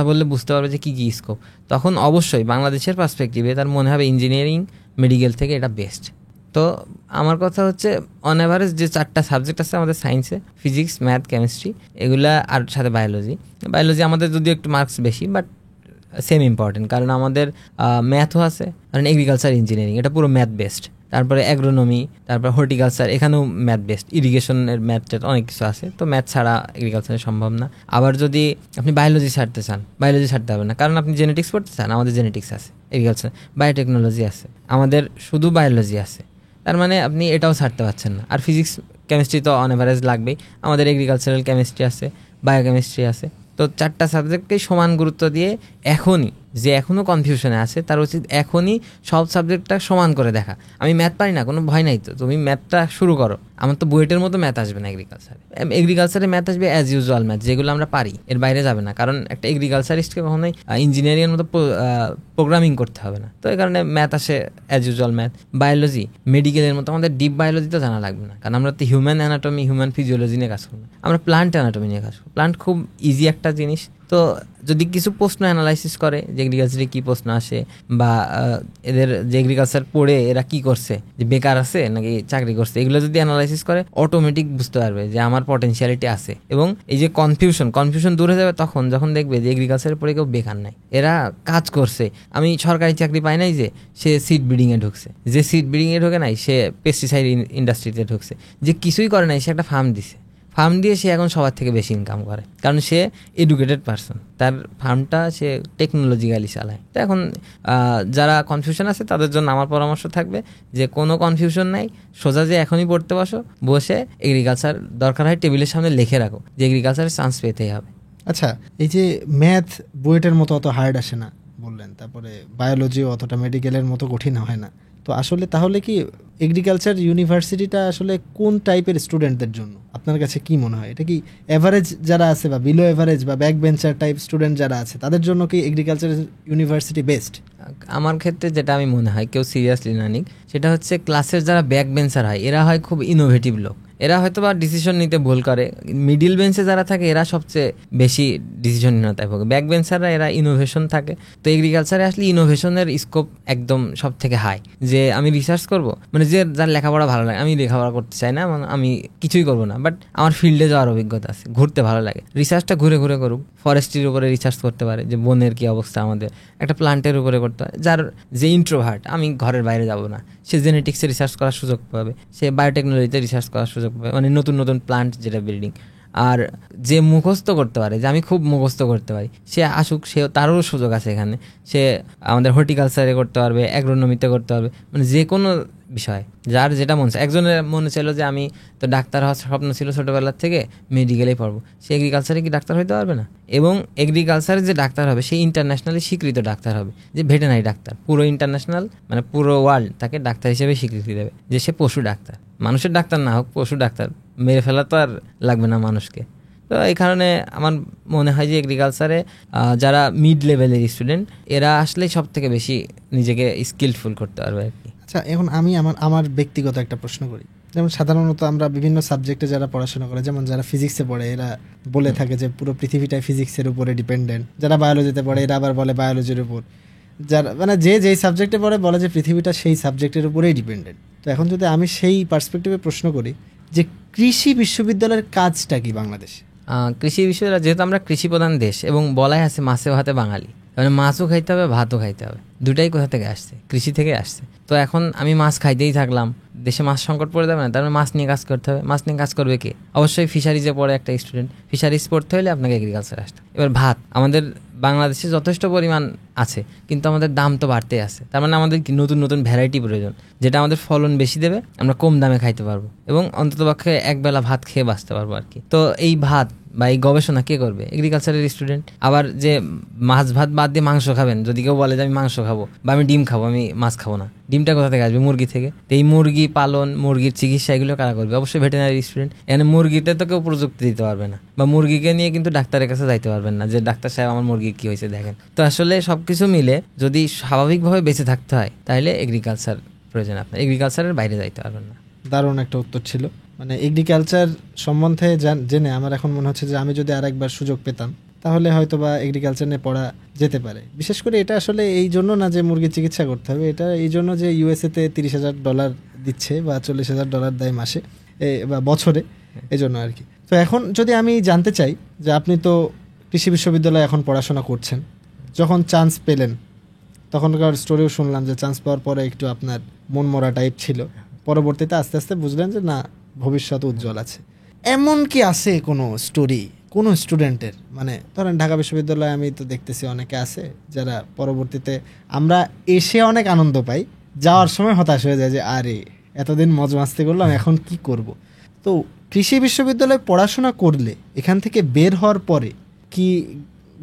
বললে বুঝতে পারবে যে কী কী স্কোপ, তখন অবশ্যই বাংলাদেশের পার্সপেক্টিভে তার মনে হবে ইঞ্জিনিয়ারিং মেডিকেল থেকে এটা বেস্ট। তো আমার কথা হচ্ছে অন অ্যাভারেজ যে 4টা সাবজেক্ট আছে আমাদের সায়েন্সে, ফিজিক্স, ম্যাথ, কেমিস্ট্রি, এগুলা আর সাথে বায়োলজি আমাদের যদিও একটু মার্কস বেশি, বাট সেম ইম্পর্টেন্ট, কারণ আমাদের ম্যাথও আছে, কারণ এগ্রিকালচার ইঞ্জিনিয়ারিং এটা পুরো ম্যাথ বেসড, তারপরে অ্যাগ্রোনমি, তারপর হর্টিকালচার, এখানেও ম্যাথ বেসড, ইরিগেশনের ম্যাথ অনেক কিছু আছে, তো ম্যাথ ছাড়া এগ্রিকালচারে সম্ভব না। আবার যদি আপনি বায়োলজি ছাড়তে চান, বায়োলজি ছাড়তে হবে না, কারণ আপনি জেনেটিক্স পড়তে চান, আমাদের জেনেটিক্স আছে, এগ্রিকালচার, বায়োটেকনোলজি আছে, আমাদের শুধু বায়োলজি আছে, তার মানে আপনি এটাও ছাড়তে পারছেন না। আর ফিজিক্স কেমিস্ট্রি তো অন এভারেজ লাগবেই, আমাদের এগ্রিকালচারাল কেমিস্ট্রি আছে, বায়োকেমিস্ট্রি আছে, তো 4টা সাবজেক্টকেই সমান গুরুত্ব দিয়ে এখনই যে এখনও কনফিউশনে আছে তার উচিত এখনই সব সাবজেক্টটা সমান করে দেখা। আমি ম্যাথ পারি না, কোনো ভয় নাই, তো তুমি ম্যাথটা শুরু করো। আমার তো বুয়েটের মতো ম্যাথ আসবে না এগ্রিকালচারে ম্যাথ আসবে অ্যাজ ইউজুয়াল ম্যাথ, যেগুলো আমরা পারি, এর বাইরে যাবে না। কারণ একটা এগ্রিকালচারিস্টকে কখনোই ইঞ্জিনিয়ারিংয়ের মতো প্রোগ্রামিং করতে হবে না, তো এই কারণে ম্যাথ আসে অ্যাজ ইউজুয়াল ম্যাথ। বায়োলজি, মেডিকেলের মতো আমাদের ডিপ বায়োলজি তো জানা লাগবে না, কারণ আমরা তো হিউম্যান অ্যানাটমি, হিউম্যান ফিজিওলজি নিয়ে কাজ করবো, আমরা প্লান্ট অ্যানাটমি নিয়ে কাজ করবো। প্লান্ট খুব ইজি একটা জিনিস। তো যদি কিছু প্রশ্ন অ্যানালাইসিস করে যে এগ্রিকালচারে কী প্রশ্ন আসে, বা এদের যে এগ্রিকালচার পড়ে এরা কি করছে, যে বেকার আছে নাকি চাকরি করছে, এগুলো যদি অ্যানালাইসিস করে অটোমেটিক বুঝতে পারবে যে আমার পটেনশিয়ালিটি আছে। এবং এই যে কনফিউশন দূর হয়ে যাবে তখন যখন দেখবে যে এগ্রিকালচারের পড়ে কেউ বেকার নাই, এরা কাজ করছে। আমি সরকারি চাকরি পাই নাই যে সে সিড ব্রিডিংয়ে ঢুকছে, যে সিড ব্রিডিংয়ে ঢোকে নাই সে পেস্টিসাইড ইন্ডাস্ট্রিতে ঢুকছে, যে কিছুই করে নাই সে একটা ফার্ম দিছে, ফার্ম দিয়ে সে এখন সবার থেকে বেশি ইনকাম করে, কারণ সে এডুকেটেড পারসন, তার ফার্মটা সে টেকনোলজিক্যালি চালায়। তো এখন যারা কনফিউশন আছে তাদের জন্য আমার পরামর্শ থাকবে যে কোনো কনফিউশন নাই, সোজা যে এখনই পড়তে বসে এগ্রিকালচার দরকার হয় টেবিলের সামনে লিখে রাখো যে এগ্রিকালচারের চান্স পেতেই হবে। আচ্ছা, এই যে ম্যাথ বুয়েটের মতো অত হার্ড আসে না বললেন, তারপরে বায়োলজিও অতটা মেডিকেলের মতো কঠিন হয় না, তো আসলে তাহলে কি এগ্রিকালচার ইউনিভার্সিটিটা আসলে কোন টাইপের স্টুডেন্টদের জন্য আপনার কাছে কি মনে হয়? এটা কি এভারেজ যারা আছে বা বিলো এভারেজ বা ব্যাক বেঞ্চার টাইপ স্টুডেন্ট যারা আছে তাদের জন্য কি এগ্রিকালচার ইউনিভার্সিটি বেস্ট? আমার ক্ষেত্রে যেটা আমি মনে হয় কেউ সিরিয়াসলি না নিক, সেটা হচ্ছে ক্লাসের যারা ব্যাক বেঞ্চার হয় এরা হয় খুব ইনোভেটিভ লোক, এরা হয়তো বা ডিসিশন নিতে ভুল করে। মিডিল বেঞ্চে যারা থাকে এরা সবচেয়ে বেশি ডিসিশন নিতে ভোগে, ব্যাক বেঞ্চাররা এরা ইনোভেশন থাকে। তো এগ্রিকালচারে আসলে ইনোভেশনের স্কোপ একদম সব থেকে হাই, যে আমি রিসার্চ করব, মানে যে যার লেখাপড়া ভালো লাগে, আমি লেখাপড়া করতে চাই না, মানে আমি কিছুই করবো না, বাট আমার ফিল্ডে যাওয়ার অভিজ্ঞতা আছে, ঘুরতে ভালো লাগে, রিসার্চটা ঘুরে ঘুরে করুক। ফরেস্ট্রির উপরে রিসার্চ করতে পারে যে বনের কি অবস্থা, আমাদের একটা প্লান্টের উপরে করতে পারে। যার যে ইন্ট্রোভার্ট, আমি ঘরের বাইরে যাব না, সে জেনেটিক্সে রিসার্চ করার সুযোগ পাবে, সে বায়োটেকনোলজিতে রিসার্চ করার সুযোগ পাবে, মানে নতুন নতুন প্লান্ট যেটা বিল্ডিং। আর যে মুখস্থ করতে পারে, যে আমি খুব মুখস্থ করতে পারি, সে আসুক, সে তারও সুযোগ আছে এখানে, সে আমাদের হর্টিকালচারে করতে পারবে, অ্যাগ্রোনমিতে করতে পারবে, মানে যে কোনো বিষয় যার যেটা মনে চায়। একজনের মনে ছিল যে আমি তো ডাক্তার হওয়ার স্বপ্ন ছিল ছোটোবেলার থেকে, মেডিকেলেই পড়বো, সে এগ্রিকালচারে কি ডাক্তার হইতে পারবে না? এবং এগ্রিকালচারে যে ডাক্তার হবে সে ইন্টারন্যাশনালি স্বীকৃত ডাক্তার হবে, যে ভেটেনারি ডাক্তার, পুরো ইন্টারন্যাশনাল মানে পুরো ওয়ার্ল্ড তাকে ডাক্তার হিসেবে স্বীকৃতি দেবে যে সে পশু ডাক্তার, মানুষের ডাক্তার না হোক, পশু ডাক্তার, মেরে ফেলা তো আর লাগবে না মানুষকে। তো এই কারণে আমার মনে হয় যে এগ্রিকালচারে যারা মিড লেভেলের স্টুডেন্ট এরা আসলেই সব থেকে বেশি নিজেকে স্কিলফুল করতে পারবে আর কি। আচ্ছা, এখন আমি আমার ব্যক্তিগত একটা প্রশ্ন করি। যেমন সাধারণত আমরা বিভিন্ন সাবজেক্টে যারা পড়াশোনা করে, যেমন যারা ফিজিক্সে পড়ে এরা বলে থাকে যে পুরো পৃথিবীটাই ফিজিক্সের উপরে ডিপেন্ডেন্ট, যারা বায়োলজিতে পড়ে এরা আবার বলে বায়োলজির উপর, যারা মানে যেই সাবজেক্টে পড়ে বলে যে পৃথিবীটা সেই সাবজেক্টের উপরেই ডিপেন্ডেন্ট। তো এখন যদি আমি সেই পার্সপেক্টিভে প্রশ্ন করি যে কৃষি বিশ্ববিদ্যালয়ের কাজটা কি বাংলাদেশে? কৃষি বিশ্ববিদ্যালয়, যেহেতু আমরা কৃষি প্রধান দেশ এবং বলাই আছে মাছে ভাতে বাঙালি, মানে মাছও খাইতে হবে ভাতও খাইতে হবে, দুটাই কোথা থেকে আসছে? কৃষি থেকে আসছে। তো এখন আমি মাছ খাইতেই থাকলাম, দেশে মাছ সংকট পড়ে যাবে না? তার মানে মাছ নিয়ে কাজ করতে হবে। মাছ নিয়ে কাজ করবে কে? অবশ্যই ফিশারিজে পড়ে একটা স্টুডেন্ট। ফিশারিজ পড়তে হলে আপনাকে এগ্রিকালচার আসতে। এবার ভাত আমাদের বাংলাদেশে যথেষ্ট পরিমাণ আছে, কিন্তু আমাদের দাম তো বাড়তেই আছে। তার মানে আমাদের কি নতুন নতুন ভ্যারাইটি প্রয়োজন, যেটা আমাদের ফলন বেশি দেবে, আমরা কম দামে খাইতে পারবো এবং অন্ততপক্ষে একবেলা ভাত খেয়ে বাঁচতে পারবো আর কি। তো এই ভাত বা এই গবেষণা কে করবে? এগ্রিকালচারের স্টুডেন্ট। আবার যে মাছ ভাত বাদ দিয়ে মাংস খাবেন, যদি কেউ বলে যে আমি মাংস খাবো বা আমি ডিম খাবো, আমি মাছ খাবো না, ডিমটা কোথা থেকে আসবে? মুরগি থেকে। তো এই মুরগি পালন, মুরগির চিকিৎসা এগুলো কারা করবে? অবশ্যই ভেটেরিনারি স্টুডেন্ট। এখানে মুরগিতে তো কেউ প্রযুক্তি দিতে পারবে না, বা মুরগিকে নিয়ে কিন্তু ডাক্তারের কাছে যাইতে পারবেন না যে ডাক্তার সাহেব আমার মুরগির কি হয়েছে দেখেন। তো আসলে সবকিছু মিলে যদি স্বাভাবিকভাবে বেঁচে থাকতে হয় তাহলে এগ্রিকালচার প্রয়োজন, আপনার এগ্রিকালচারের বাইরে যাইতে পারবেন না। দারুণ একটা উত্তর ছিল। মানে এগ্রিকালচার সম্বন্ধে জেনে আমার এখন মনে হচ্ছে যে আমি যদি আরেকবার সুযোগ পেতাম তাহলে হয়তো বা এগ্রিকালচার নিয়ে পড়া যেতে পারে। বিশেষ করে এটা আসলে এই জন্য না যে মুরগির চিকিৎসা করতে হবে, এটা এই জন্য যে ইউএসএতে $30,000 দিচ্ছে বা $40,000 দেয় মাসে বা বছরে, এই জন্য আর কি। তো এখন যদি আমি জানতে চাই যে আপনি তো কৃষি বিশ্ববিদ্যালয়ে এখন পড়াশোনা করছেন, যখন চান্স পেলেন তখনকার স্টোরিও শুনলাম যে চান্স পাওয়ার পরে একটু আপনার মন মরা টাইপ ছিল, পরবর্তীতে আস্তে আস্তে বুঝলেন যে না, ভবিষ্যৎ উজ্জ্বল আছে। এমন কি আছে কোনো স্টোরি কোনো স্টুডেন্টের? মানে ধরেন ঢাকা বিশ্ববিদ্যালয়ে আমি তো দেখতেছি অনেকে আছে যারা পরবর্তীতে আমরা এসে অনেক আনন্দ পাই, যাওয়ার সময় হতাশ হয়ে যায় যে আরে এতদিন মজ মাস্তি করলাম, এখন কি করব। তো কৃষি বিশ্ববিদ্যালয়ে পড়াশোনা করলে এখান থেকে বের হওয়ার পরে কি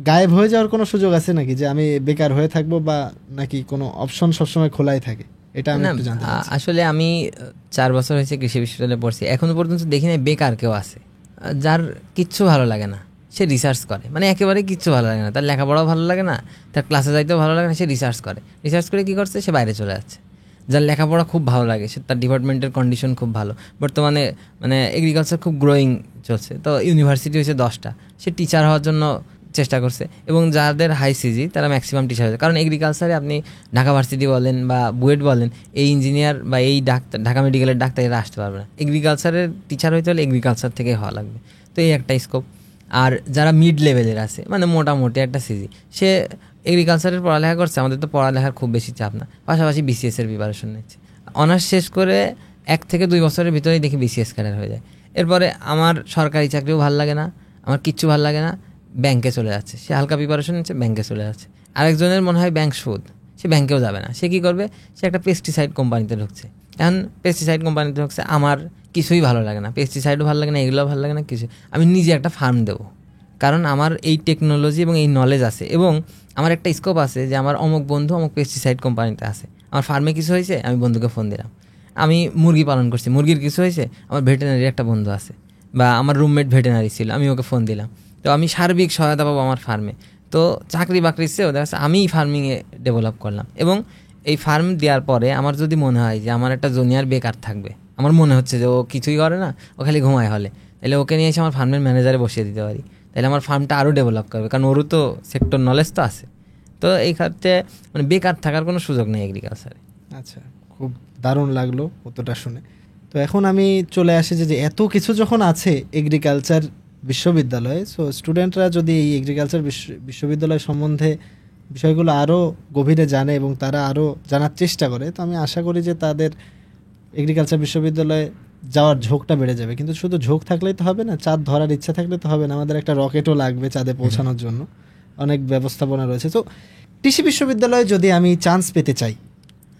গায়েব হয়ে যাওয়ার কোনো সুযোগ আছে নাকি, যে আমি বেকার হয়ে থাকবো, বা নাকি কোনো অপশন সবসময় খোলাই থাকে? এটা আমি না, একটু জানতে চাচ্ছি। আসলে আমি 4 বছর হয়েছে কৃষি বিশ্ববিদ্যালয়ে পড়ছি, এখনো পর্যন্ত দেখি না বেকার কেউ আছে যার কিচ্ছু ভালো লাগে না, সে রিসার্চ করে, মানে একেবারে কিচ্ছু ভালো লাগে না, তার লেখাপড়াও ভালো লাগে না, তার ক্লাসে যাইতেও ভালো লাগে না, সে রিসার্চ করে, রিসার্চ করে কী করছে, সে বাইরে চলে যাচ্ছে। যার লেখাপড়া খুব ভালো লাগে, সে তার ডিপার্টমেন্টের কন্ডিশন খুব ভালো, বর্তমানে মানে এগ্রিকালচার খুব গ্রোয়িং চলছে, তো ইউনিভার্সিটি হয়েছে 10টা, সে টিচার হওয়ার জন্য চেষ্টা করছে, এবং যাদের হাই সিজি তারা ম্যাক্সিমাম টিচার হয়েছে। কারণ এগ্রিকালচারে আপনি ঢাকা ভার্সিটি বলেন বা বুয়েট বলেন, এই ইঞ্জিনিয়ার বা এই ডাক্তার, ঢাকা মেডিকেলের ডাক্তার এরা আসতে পারবে না, এগ্রিকালচারের টিচার হইতে হলে এগ্রিকালচার থেকে হওয়া লাগবে। তো এই একটা স্কোপ। আর যারা মিড লেভেলের আছে, মানে মোটামুটি একটা সিজি, সে এগ্রিকালচারের পড়ালেখা করছে, আমাদের তো পড়ালেখার খুব বেশি চাপ না, পাশাপাশি বিসিএস এর প্রিপারেশন নিচ্ছে, অনার্স শেষ করে 1 থেকে 2 বছরের ভিতরেই দেখি বিসিএস ক্যাডার হয়ে যায়। এরপরে আমার সরকারি চাকরিও ভালো লাগে না, আমার কিচ্ছু ভালো লাগে না, ব্যাংকে চলে যাচ্ছে, সে হালকা প্রিপারেশন নিচ্ছে, ব্যাংকে চলে যাচ্ছে। আরেকজনের মনে হয় ব্যাংক সুদ, সে ব্যাংকেও যাবে না, সে কী করবে, সে একটা পেস্টিসাইড কোম্পানিতে ঢুকছে। এখন পেস্টিসাইড কোম্পানিতে ঢুকছে, আমার কিছুই ভালো লাগে না, পেস্টিসাইডও ভালো লাগে না, এগুলোও ভালো লাগে না কিছু, আমি নিজে একটা ফার্ম দেবো, কারণ আমার এই টেকনোলজি এবং এই নলেজ আছে, এবং আমার একটা স্কোপ আছে যে আমার অমুক বন্ধু অমুক পেস্টিসাইড কোম্পানিতে আছে, আমার ফার্মে কিছু হয়েছে, আমি বন্ধুকে ফোন দিলাম। আমি মুরগি পালন করছি, মুরগির কিছু হয়েছে, আমার ভেটেনারি একটা বন্ধু আছে, বা আমার রুমমেট ভেটেনারি ছিল, আমি ওকে ফোন দিলাম, তো আমি সার্বিক সহায়তা পাবো আমার ফার্মে। তো চাকরি বাকরির চেয়েও দেখা যাচ্ছে আমি ফার্মিংয়ে ডেভেলপ করলাম, এবং এই ফার্ম দেওয়ার পরে আমার যদি মনে হয় যে আমার একটা জুনিয়র বেকার থাকবে, আমার মনে হচ্ছে যে ও কিছুই করে না, ও খালি ঘুমায় হলে, তাহলে ওকে নিয়ে এসে আমার ফার্মের ম্যানেজারে বসিয়ে দিতে পারি, তাহলে আমার ফার্মটা আরও ডেভেলপ করবে, কারণ ওরও তো সেক্টর নলেজ তো আছে। তো এই ক্ষেত্রে মানে বেকার থাকার কোনো সুযোগ নেই এগ্রিকালচারে। আচ্ছা, খুব দারুণ লাগলো কতটা শুনে। তো এখন আমি চলে আসি যে এত কিছু যখন আছে এগ্রিকালচার বিশ্ববিদ্যালয়ে, সো স্টুডেন্টরা যদি এই এগ্রিকালচার বিশ্ববিদ্যালয় সম্বন্ধে বিষয়গুলো আরও গভীরে জানে এবং তারা আরও জানার চেষ্টা করে, তো আমি আশা করি যে তাদের এগ্রিকালচার বিশ্ববিদ্যালয়ে যাওয়ার ঝোঁকটা বেড়ে যাবে। কিন্তু শুধু ঝোঁক থাকলেই তো হবে না, চাঁদ ধরার ইচ্ছা থাকলে তো হবে না, আমাদের একটা রকেটও লাগবে চাঁদে পৌঁছানোর জন্য, অনেক ব্যবস্থাপনা রয়েছে। তো কৃষি বিশ্ববিদ্যালয়ে যদি আমি চান্স পেতে চাই,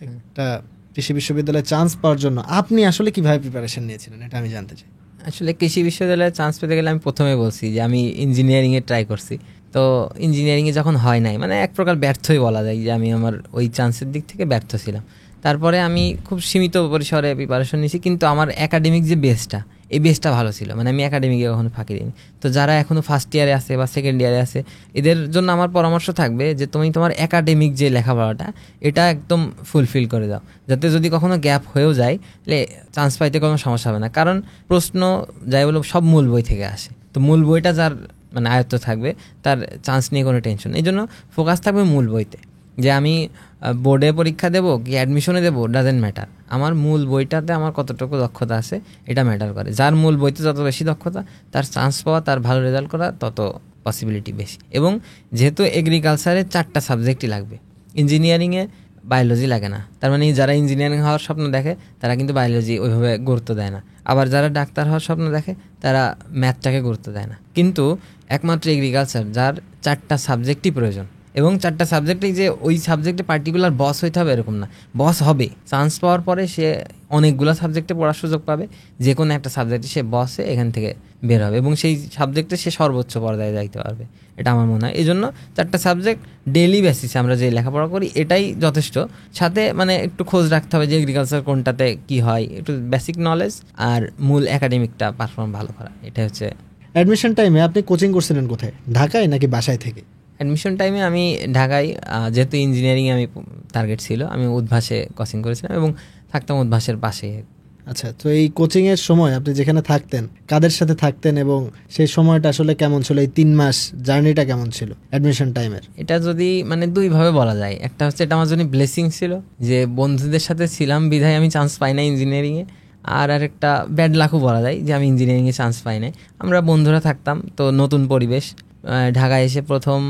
একটা কৃষি বিশ্ববিদ্যালয়ে চান্স পাওয়ার জন্য আপনি আসলে কিভাবে প্রিপারেশন নিয়েছিলেন, এটা আমি জানতে চাই। আসলে কৃষি বিশ্ববিদ্যালয়ে চান্স পেতে গেলে আমি প্রথমে বলছি যে আমি ইঞ্জিনিয়ারিংয়ে ট্রাই করছি, তো ইঞ্জিনিয়ারিংয়ে যখন হয় নাই, মানে এক প্রকার ব্যর্থই বলা যায় যে আমি আমার ওই চান্সের দিক থেকে ব্যর্থ ছিলাম। তারপরে আমি খুব সীমিত পরিসরে প্রিপারেশন নিয়েছি, কিন্তু আমার একাডেমিক যে বেসটা, এই বেসটা ভালো ছিল, মানে আমি একাডেমিকে কখনো ফাঁকি দিইনি। তো যারা এখনও ফার্স্ট ইয়ারে আছে বা সেকেন্ড ইয়ারে আছে, এদের জন্য আমার পরামর্শ থাকবে যে তুমি তোমার একাডেমিক যে লেখাপড়াটা, এটা একদম ফুলফিল করে দাও, যাতে যদি কখনো গ্যাপ হয়েও যায় তাহলে চান্স পাইতে কোনো সমস্যা হবে না। কারণ প্রশ্ন যাই বলো সব মূল বই থেকে আসে, তো মূল বইটা যার মানে আয়ত্ত থাকবে তার চান্স নিয়ে কোনো টেনশন, এই জন্য ফোকাস থাকবে মূল বইতে। যে আমি বোর্ডে পরীক্ষা দেবো কি অ্যাডমিশনে দেবো, ডাজেন্ট ম্যাটার, আমার মূল বইটাতে আমার কতটুকু দক্ষতা আছে এটা ম্যাটার করে। যার মূল বইতে যত বেশি দক্ষতা, তার চান্স পাওয়া, তার ভালো রেজাল্ট করা তত পসিবিলিটি বেশি। এবং যেহেতু এগ্রিকালচারে 4টা সাবজেক্টই লাগবে, ইঞ্জিনিয়ারিংয়ে বায়োলজি লাগে না, তার মানে যারা ইঞ্জিনিয়ারিং হওয়ার স্বপ্ন দেখে তারা কিন্তু বায়োলজি ওইভাবে গুরুত্ব দেয় না, আবার যারা ডাক্তার হওয়ার স্বপ্ন দেখে তারা ম্যাথটাকে গুরুত্ব দেয় না। কিন্তু একমাত্র এগ্রিকালচার যার 4টা সাবজেক্টই প্রয়োজন, এবং 4টা সাবজেক্টেই যে ওই সাবজেক্টে পার্টিকুলার বস হইতে হবে এরকম না, বস হবে, চান্স পাওয়ার পরে সে অনেকগুলো সাবজেক্টে পড়ার সুযোগ পাবে, যে কোনো একটা সাবজেক্টে সে বসে এখান থেকে বের হবে, এবং সেই সাবজেক্টে সে সর্বোচ্চ পর্যায়ে যাইতে পারবে, এটা আমার মনে হয়। এই জন্য 4টা সাবজেক্ট ডেইলি বেসিসে আমরা যে লেখাপড়া করি এটাই যথেষ্ট, সাথে মানে একটু খোঁজ রাখতে হবে যে এগ্রিকালচার কোনটাতে কি হয়, একটু বেসিক নলেজ আর মূল একাডেমিকটা পারফর্ম ভালো করা, এটা হচ্ছে। অ্যাডমিশন টাইমে আপনি কোচিং করছিলেন কোথায়, ঢাকায় নাকি বাসায় থেকে? অ্যাডমিশন টাইমে আমি ঢাকায়, যেহেতু ইঞ্জিনিয়ারিংয়ে আমি টার্গেট ছিল, আমি উদ্ভাসে কোচিং করেছিলাম এবং থাকতাম উদ্ভাসের পাশে। আচ্ছা, তো এই কোচিংয়ের সময় আপনি যেখানে থাকতেন কাদের সাথে থাকতেন এবং সেই সময়টা আসলে কেমন ছিল, এই 3 মাস জার্নিটা কেমন ছিল অ্যাডমিশন টাইমের? এটা যদি মানে দুইভাবে বলা যায়, একটা হচ্ছে এটা আমার জন্য ব্লেসিং ছিল যে বন্ধুদের সাথে ছিলাম বিধায় আমি চান্স পাই না ইঞ্জিনিয়ারিংয়ে, আর একটা ব্যাড লাকও বলা যায় যে আমি ইঞ্জিনিয়ারিংয়ে চান্স পাই নাই। আমরা বন্ধুরা থাকতাম, তো নতুন পরিবেশ, ঢাকায় এসে প্রথম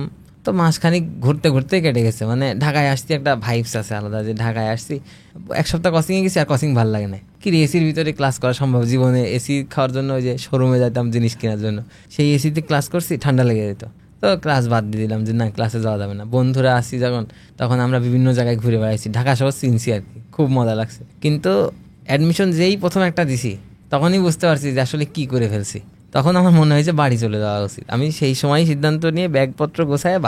তো মাসখানিক ঘুরতে ঘুরতে কেটে গেছে, মানে ঢাকায় আসছি একটা ভাইবস আছে আলাদা, যে ঢাকায় আসছি 1 সপ্তাহ কোচিংয়ে গেছি আর কোচিং ভালো লাগে না, কি এসির ভিতরে ক্লাস করা সম্ভব জীবনে? এসি খাওয়ার জন্য ওই যে শোরুমে যেতাম জিনিস কেনার জন্য, সেই এসিতে ক্লাস করছি, ঠান্ডা লেগে যেত, তো ক্লাস বাদ দিয়ে দিলাম যে না ক্লাসে যাওয়া যাবে না। বন্ধুরা আসছি যখন, তখন আমরা বিভিন্ন জায়গায় ঘুরে বেড়াইছি, ঢাকা শহর চিনছি আর কি, খুব মজা লাগছে। কিন্তু অ্যাডমিশন যেই প্রথম একটা দিছি তখনই বুঝতে পারছি যে আসলে কি করে ফেলছি। তখন আমার মনে হয়েছে বাড়ি চলে যাওয়া উচিত। আমি সেই সময় সিদ্ধান্ত নিয়ে ব্যাগপত্র গোছায়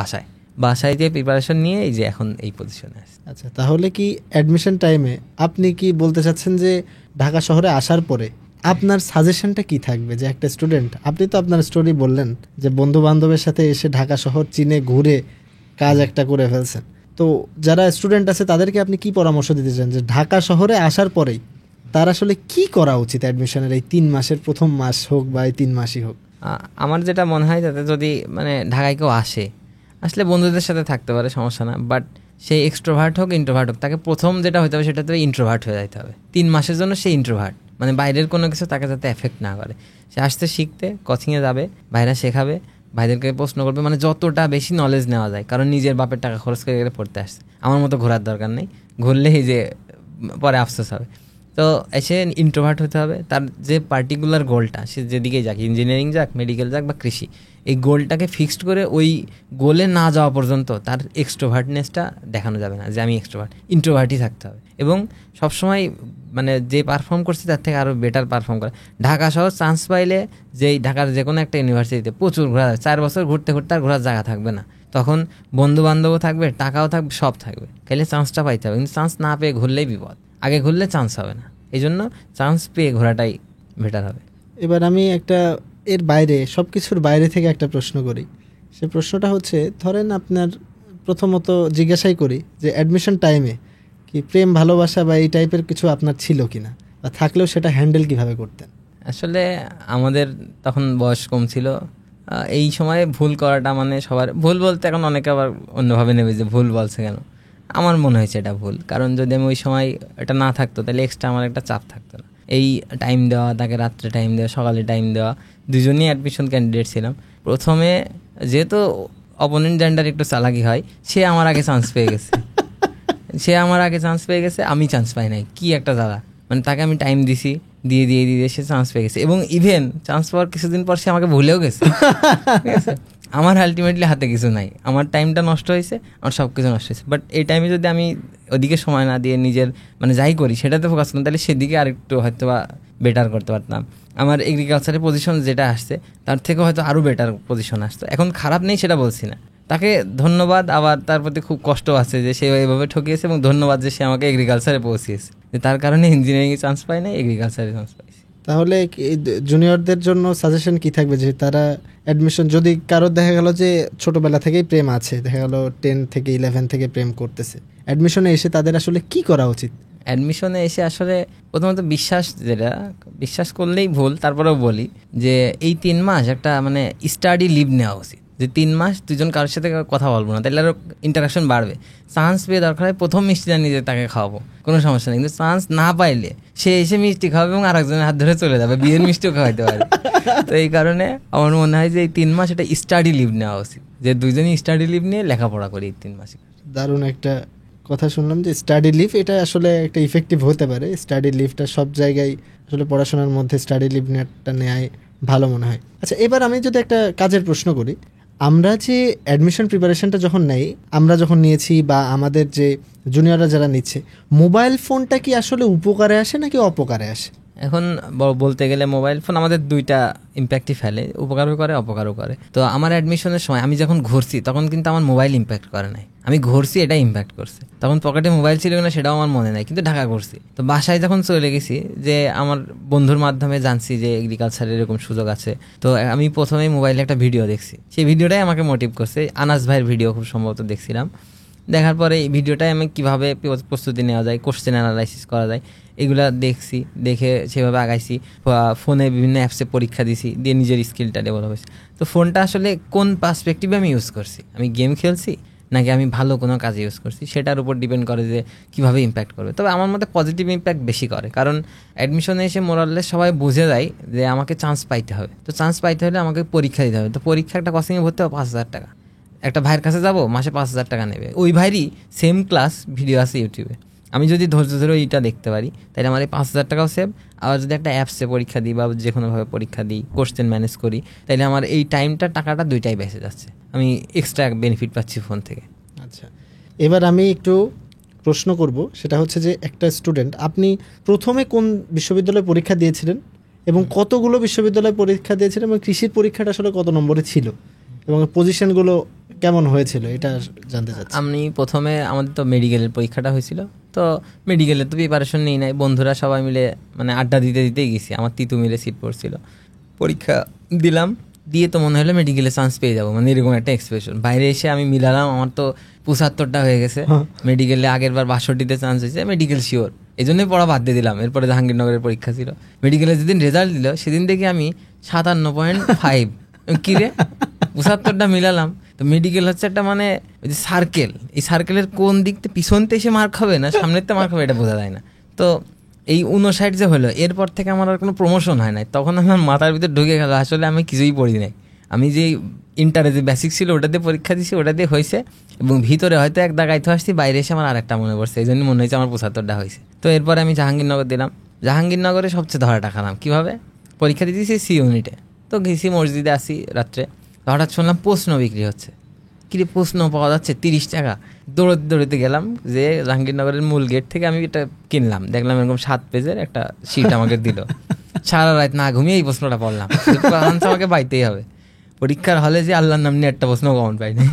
বাসায় দিয়ে প্রিপারেশন নিয়ে এই যে এখন এই পজিশনে আছি। আচ্ছা, তাহলে কি অ্যাডমিশন টাইমে আপনি কি বলতে চাচ্ছেন যে ঢাকা শহরে আসার পরে আপনার সাজেশনটা কি থাকবে? যে একটা স্টুডেন্ট, আপনি তো আপনার স্টোরি বললেন যে বন্ধু বান্ধবের সাথে এসে ঢাকা শহর চিনে ঘুরে কাজ একটা করে ফেলছেন, তো যারা স্টুডেন্ট আছে তাদেরকে আপনি কি পরামর্শ দিতে চান যে ঢাকা শহরে আসার পরেই তার আসলে কি করা উচিত অ্যাডমিশনের এই 3 মাসের প্রথম মাস হোক বা এই 3 মাসই হোক? আমার যেটা মনে হয় তাতে যদি মানে ঢাকায় কেউ আসলে বন্ধুদের সাথে থাকতে পারে, সমস্যা না, বাট সেই এক্সট্রোভার্ট হোক ইন্ট্রোভার্ট হোক, তাকে প্রথম যেটা হতে হবে সেটা তো ইন্ট্রোভার্ট হয়ে যাইতে হবে 3 মাসের জন্য। সে ইন্ট্রোভার্ট, মানে বাইরের কোনো কিছু তাকে যাতে এফেক্ট না করে। সে আসতে শিখতে কোচিংয়ে যাবে, বাইরে শেখাবে, ভাইদেরকে প্রশ্ন করবে, মানে যতটা বেশি নলেজ নেওয়া যায়, কারণ নিজের বাপের টাকা খরচ করে গেলে পড়তে আসছে। আমার মতো ঘোরার দরকার নেই, ঘুরলেই যে পরে আফসোস হবে। তো এসে ইন্ট্রোভার্ট হতে হবে, তার যে পার্টিকুলার গোলটা, সে যেদিকেই যাক, ইঞ্জিনিয়ারিং যাক, মেডিকেল যাক বা কৃষি, এই গোলটাকে ফিক্সড করে ওই গোলে না যাওয়া পর্যন্ত তার এক্সট্রোভার্টনেসটা দেখানো যাবে না যে আমি এক্সট্রোভার্ট। ইন্ট্রোভার্টই থাকতে হবে এবং সবসময় মানে যে পারফর্ম করছে তার থেকে আরও বেটার পারফর্ম করে। ঢাকা শহর চান্স পাইলে যেই ঢাকার যে কোনো একটা ইউনিভার্সিটিতে প্রচুর ঘোরা যায়, 4 বছর ঘুরতে ঘুরতে আর ঘোরার জায়গা থাকবে না, তখন বন্ধু বান্ধবও থাকবে, টাকাও থাকবে, সব থাকবে, খাইলে চান্সটা পাইতে হবে। কিন্তু চান্স না পেয়ে ঘুরলেই বিপদ, আগে ঘুরলে চান্স হবে না, এই জন্য চান্স পেয়ে ঘোরাটাই বেটার হবে। এবার আমি একটা এর বাইরে, সব কিছুর বাইরে থেকে একটা প্রশ্ন করি। সে প্রশ্নটা হচ্ছে, ধরেন আপনার প্রথমত জিজ্ঞাসাই করি যে অ্যাডমিশন টাইমে কি প্রেম ভালোবাসা বা এই টাইপের কিছু আপনার ছিল কিনা, বা থাকলেও সেটা হ্যান্ডেল কিভাবে করতেন? আসলে আমাদের তখন বয়স কম ছিল, এই সময়ে ভুল করাটা মানে সবার ভুল বলতে, এখন অনেকে আবার অন্যভাবে নেবে যে ভুল বলছে কেন। আমার মনে হয়েছে এটা ভুল, কারণ যদি আমি ওই সময় এটা না থাকতো তাহলে এক্সট্রা আমার একটা চাপ থাকতো না। এই টাইম দেওয়া, তাকে রাত্রে টাইম দেওয়া, সকালে টাইম দেওয়া, দুজনেই অ্যাডমিশন ক্যান্ডিডেট ছিলাম। প্রথমে যেহেতু অপোনেন্ট জেন্ডার একটু চালাকি হয়, সে আমার আগে চান্স পেয়ে গেছে, আমি চান্স পাই নাই, কি একটা জ্বালা। মানে তাকে আমি টাইম দিছি, দিয়ে সে চান্স পেয়ে গেছে, এবং ইভেন চান্স পাওয়ার কিছুদিন পর সে আমাকে ভুলেও গেছে। ঠিক আছে, আমার আলটিমেটলি হাতে কিছু নাই, আমার টাইমটা নষ্ট হয়েছে, আমার সব কিছু নষ্ট হয়েছে। বাট এই টাইমে যদি আমি ওদিকে সময় না দিয়ে নিজের মানে যাই করি সেটাতে ফোকাস করতাম, তাহলে সেদিকে আরেকটু হয়তো বা বেটার করতে পারতাম। আমার এগ্রিকালচারের পজিশন যেটা আসছে তার থেকে হয়তো আরও বেটার পজিশন আসতো। এখন খারাপ নেই সেটা বলছি না, তাকে ধন্যবাদ, আবার তার প্রতি খুব কষ্ট আছে যে সে এভাবে ঠকিয়েছে, এবং ধন্যবাদ যে সে আমাকে এগ্রিকালচারে পৌঁছিয়েছে, যে তার কারণে ইঞ্জিনিয়ারিংয়ে চান্স পাই না, এগ্রিকালচারে চান্স পাইছি। তাহলে জুনিয়রদের জন্য সাজেশন কি থাকবে যে তারা অ্যাডমিশন, যদি কারোর দেখা গেল যে ছোটবেলা থেকেই প্রেম আছে, দেখা গেল 10 থেকে 11 থেকে প্রেম করতেছে, অ্যাডমিশনে এসে তাদের আসলে কি করা উচিত? অ্যাডমিশনে এসে আসলে প্রথমত বিশ্বাস করলেই ভুল, তারপরেও বলি যে এই 3 মাস একটা মানে স্টাডি লিভ নেওয়া উচিত, যে 3 মাস দুজন কারোর সাথে কথা বলবো না, তাহলে আরও ইন্টারাকশন বাড়বে। চান্স পেয়ে দরকার হয় প্রথম মিষ্টিটা নিজে তাকে খাওয়াবো, কোনো সমস্যা নেই, কিন্তু চান্স না পাইলে সে এসে মিষ্টি খাওয়াবে এবং আরেকজনের হাত ধরে চলে যাবে, বিয়ের মিষ্টিও খাওয়াইতে পারে। তো এই কারণে আমার মনে হয় যে এই 3 মাস এটা স্টাডি লিভ নেওয়া উচিত, যে দুজনই স্টাডি লিভ নিয়ে লেখাপড়া করি এই 3 মাসে। দারুণ একটা কথা শুনলাম যে স্টাডি লিভ, এটা আসলে একটা ইফেক্টিভ হতে পারে। স্টাডি লিভটা সব জায়গায় আসলে পড়াশোনার মধ্যে স্টাডি লিভ নেওয়ায় ভালো মনে হয়। আচ্ছা, এবার আমি যদি একটা কাজের প্রশ্ন করি, আমরা যে অ্যাডমিশন প্রিপারেশনটা যখন নেই, আমরা যখন নিয়েছি বা আমাদের যে জুনিয়ররা যারা নিচ্ছে, মোবাইল ফোনটা কি আসলে উপকারে আসে নাকি অপকারে আসে? এখন বলতে গেলে মোবাইল ফোন আমাদের দুইটা ইম্প্যাক্টই ফেলে, উপকারও করে অপকারও করে। তো আমার অ্যাডমিশনের সময় আমি যখন ঘুরছি তখন কিন্তু আমার মোবাইল ইম্প্যাক্ট করে নাই, আমি ঘুরছি এটা ইম্প্যাক্ট করছে। তখন পকেটে মোবাইল ছিল না সেটাও আমার মনে নাই, কিন্তু ঢাকা ঘুরছি। তো বাসায় যখন চলে গেছি, যে আমার বন্ধুর মাধ্যমে জানছি যে এগ্রিকালচারের এরকম সুযোগ আছে, তো আমি প্রথমেই মোবাইলে একটা ভিডিও দেখছি, সেই ভিডিওটাই আমাকে মোটিভ করছে। আনাস ভাইয়ের ভিডিও খুব সম্ভবত দেখছিলাম, দেখার পরে এই ভিডিওটাই আমি কীভাবে প্রস্তুতি নেওয়া যায়, কোশ্চেন অ্যানালাইসিস করা যায়, এগুলা দেখছি, দেখে সেভাবে আগাইছি। ফোনে বিভিন্ন অ্যাপসে পরীক্ষা দিছি, দিয়ে নিজের স্কিলটা ডেভেলপ হয়েছে। তো ফোনটা আসলে কোন পার্সপেক্টিভে আমি ইউজ করছি, আমি গেম খেলছি নাকি আমি ভালো কোনো কাজে ইউজ করছি, সেটার উপর ডিপেন্ড করে যে কীভাবে ইম্প্যাক্ট করবে। তবে আমার মতে পজিটিভ ইম্প্যাক্ট বেশি করে, কারণ অ্যাডমিশনে এসে মোরাললে সবাই বুঝে যায় যে আমাকে চান্স পাইতে হবে। তো চান্স পাইতে হলে আমাকে পরীক্ষা দিতে হবে। তো পরীক্ষা একটা কোচিংয়ে ভর্তি হবে 5,000 টাকা, একটা ভাইয়ের কাছে যাব মাসে 5,000 টাকা নেবে, ওই ভাইয়েরই সেম ক্লাস ভিডিও আছে ইউটিউবে, আমি যদি ধৈর্য ধরে এইটা দেখতে পারি তাহলে আমার এই 5,000 টাকাও সেভ। আবার যদি একটা অ্যাপসে পরীক্ষা দিই বা যে কোনোভাবে পরীক্ষা দিই, কোশ্চেন ম্যানেজ করি, তাহলে আমার এই টাকাটা দুইটাই বেঁচে যাচ্ছে, আমি এক্সট্রা বেনিফিট পাচ্ছি ফোন থেকে। আচ্ছা, এবার আমি একটু প্রশ্ন করব, সেটা হচ্ছে যে একটা স্টুডেন্ট, আপনি প্রথমে কোন বিশ্ববিদ্যালয়ে পরীক্ষা দিয়েছিলেন এবং কতগুলো বিশ্ববিদ্যালয় পরীক্ষা দিয়েছেন এবং কৃষির পরীক্ষাটা আসলে কত নম্বরে ছিল এবং পজিশনগুলো কেমন হয়েছিল এটা জানতে চাচ্ছি। আমি প্রথমে আমাদের তো মেডিকেলের পরীক্ষাটা হয়েছিল, তো মেডিকেলের তো প্রিপারেশন নেই নাই, বন্ধুরা সবাই মিলে মানে আড্ডা দিতে দিতেই গেছি, আমার তিতু মিলে সিট পড়ছিল, পরীক্ষা দিলাম, দিয়ে তো মনে হলো মেডিকেলে চান্স পেয়ে যাবো, মানে এরকম একটা এক্সপ্রেশন। বাইরে এসে আমি মিলালাম, আমার তো ৭৫টা হয়ে গেছে, মেডিকেলে আগের বার ৬২তে চান্স হয়েছে, মেডিকেল শিওর, এই জন্যই পড়া বাদ দিয়ে দিলাম। এরপরে জাহাঙ্গীরনগরের পরীক্ষা ছিল, মেডিকেলে যেদিন রেজাল্ট দিল সেদিন থেকে আমি ৫৭.৫, কি রে ৭৫টা মিলালাম। তো মেডিকেল হচ্ছে একটা মানে ওই যে সার্কেল, এই সার্কেলের কোন দিকতে পিছনতে এসে মার্ক হবে না সামনেতে মার্ক হবে এটা বোঝা যায় না। তো এই ৫৯ যে হলো, এরপর থেকে আমার আর কোনো প্রমোশন হয় নাই। তখন আমার মাথার ভিতরে ঢুকে গেল আসলে আমি কিছুই পড়ি নাই, আমি যে ইন্টারে যে বেসিক ছিল ওটা দিয়ে পরীক্ষা দিছি, ওটা দিয়ে হয়েছে, এবং ভিতরে হয়তো এক দাগাইতে আসছি, বাইরে এসে আমার আরেকটা মনে পড়ছে, এই জন্য মনে হয়েছে আমার ৭৫টা হয়েছে। তো এরপরে আমি জাহাঙ্গীরনগর দিলাম, জাহাঙ্গীরনগরে সবচেয়ে ধরাটা খারাপ কীভাবে পরীক্ষা দিতেছি সি ইউনিটে। তো গেছি মসজিদে আসি রাত্রে, হঠাৎ শুনলাম প্রশ্ন বিক্রি হচ্ছে, কি প্রশ্ন পাওয়া যাচ্ছে ৩০ টাকা। দৌড়তে দৌড়তে গেলাম, যে জাহাঙ্গীরনগরের মূল গেট থেকে আমি এটা কিনলাম, দেখলাম এরকম ৭ পেজের একটা শিট আমাকে দিল। সারা রাত না ঘুমিয়ে এই প্রশ্নটা পড়লাম, আমাকে পাইতেই হবে। পরীক্ষার হলে যে আল্লাহর নাম নিয়ে একটা প্রশ্ন কমন পাইনি।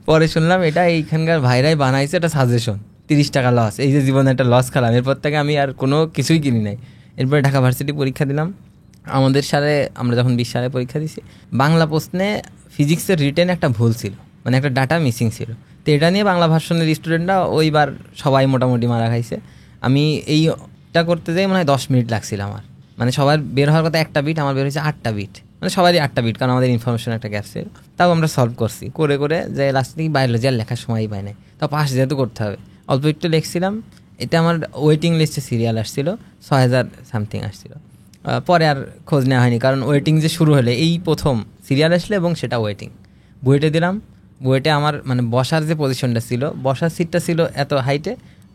পরে শুনলাম এটা এইখানকার ভাইরাই বানাইছে, এটা সাজেশন, ৩০ টাকা লস, এই যে জীবনে একটা লস খেলাম। এরপর থেকে আমি আর কোনো কিছুই কিনি নাই। এরপরে ঢাকা ভার্সিটি পরীক্ষা দিলাম। আমাদের সালে আমরা যখন ২০ সালে পরীক্ষা দিছি, বাংলা প্রশ্নে ফিজিক্সের রিটেন একটা ভুল ছিল, মানে একটা ডাটা মিসিং ছিল। তো এটা নিয়ে বাংলা ভার্সনের স্টুডেন্টরা ওইবার সবাই মোটামুটি মারা খাইছে। আমি এইটা করতে যাই মনে হয় ১০ মিনিট লাগছিল আমার, মানে সবার বের হওয়ার কথা 1টা বিট, আমার বের হয়েছে 8টা বিট, মানে সবারই 8টা বিট, কারণ আমাদের ইনফরমেশন একটা গ্যাপ ছিল। তাও আমরা সলভ করছি করে করে, যে লাস্ট থেকে বায়োলজি আর লেখার সময়ই পাই নাই। তাও পাস যেহেতু করতে হবে, অল্প একটু লিখছিলাম। এটা আমার ওয়েটিং লিস্টে সিরিয়াল আসছিল, ৬,০০০ সামথিং আসছিল। পরে আর খোঁজ নেওয়া হয়নি, কারণ ওয়েটিং যে শুরু হলে এই প্রথম সিরিয়াল আসলে, এবং সেটা ওয়েটিং। বুয়েটে দিলাম, বুয়েটে আমার মানে বসার যে পজিশনটা ছিল, বসার সিটটা ছিল এত হাইটে,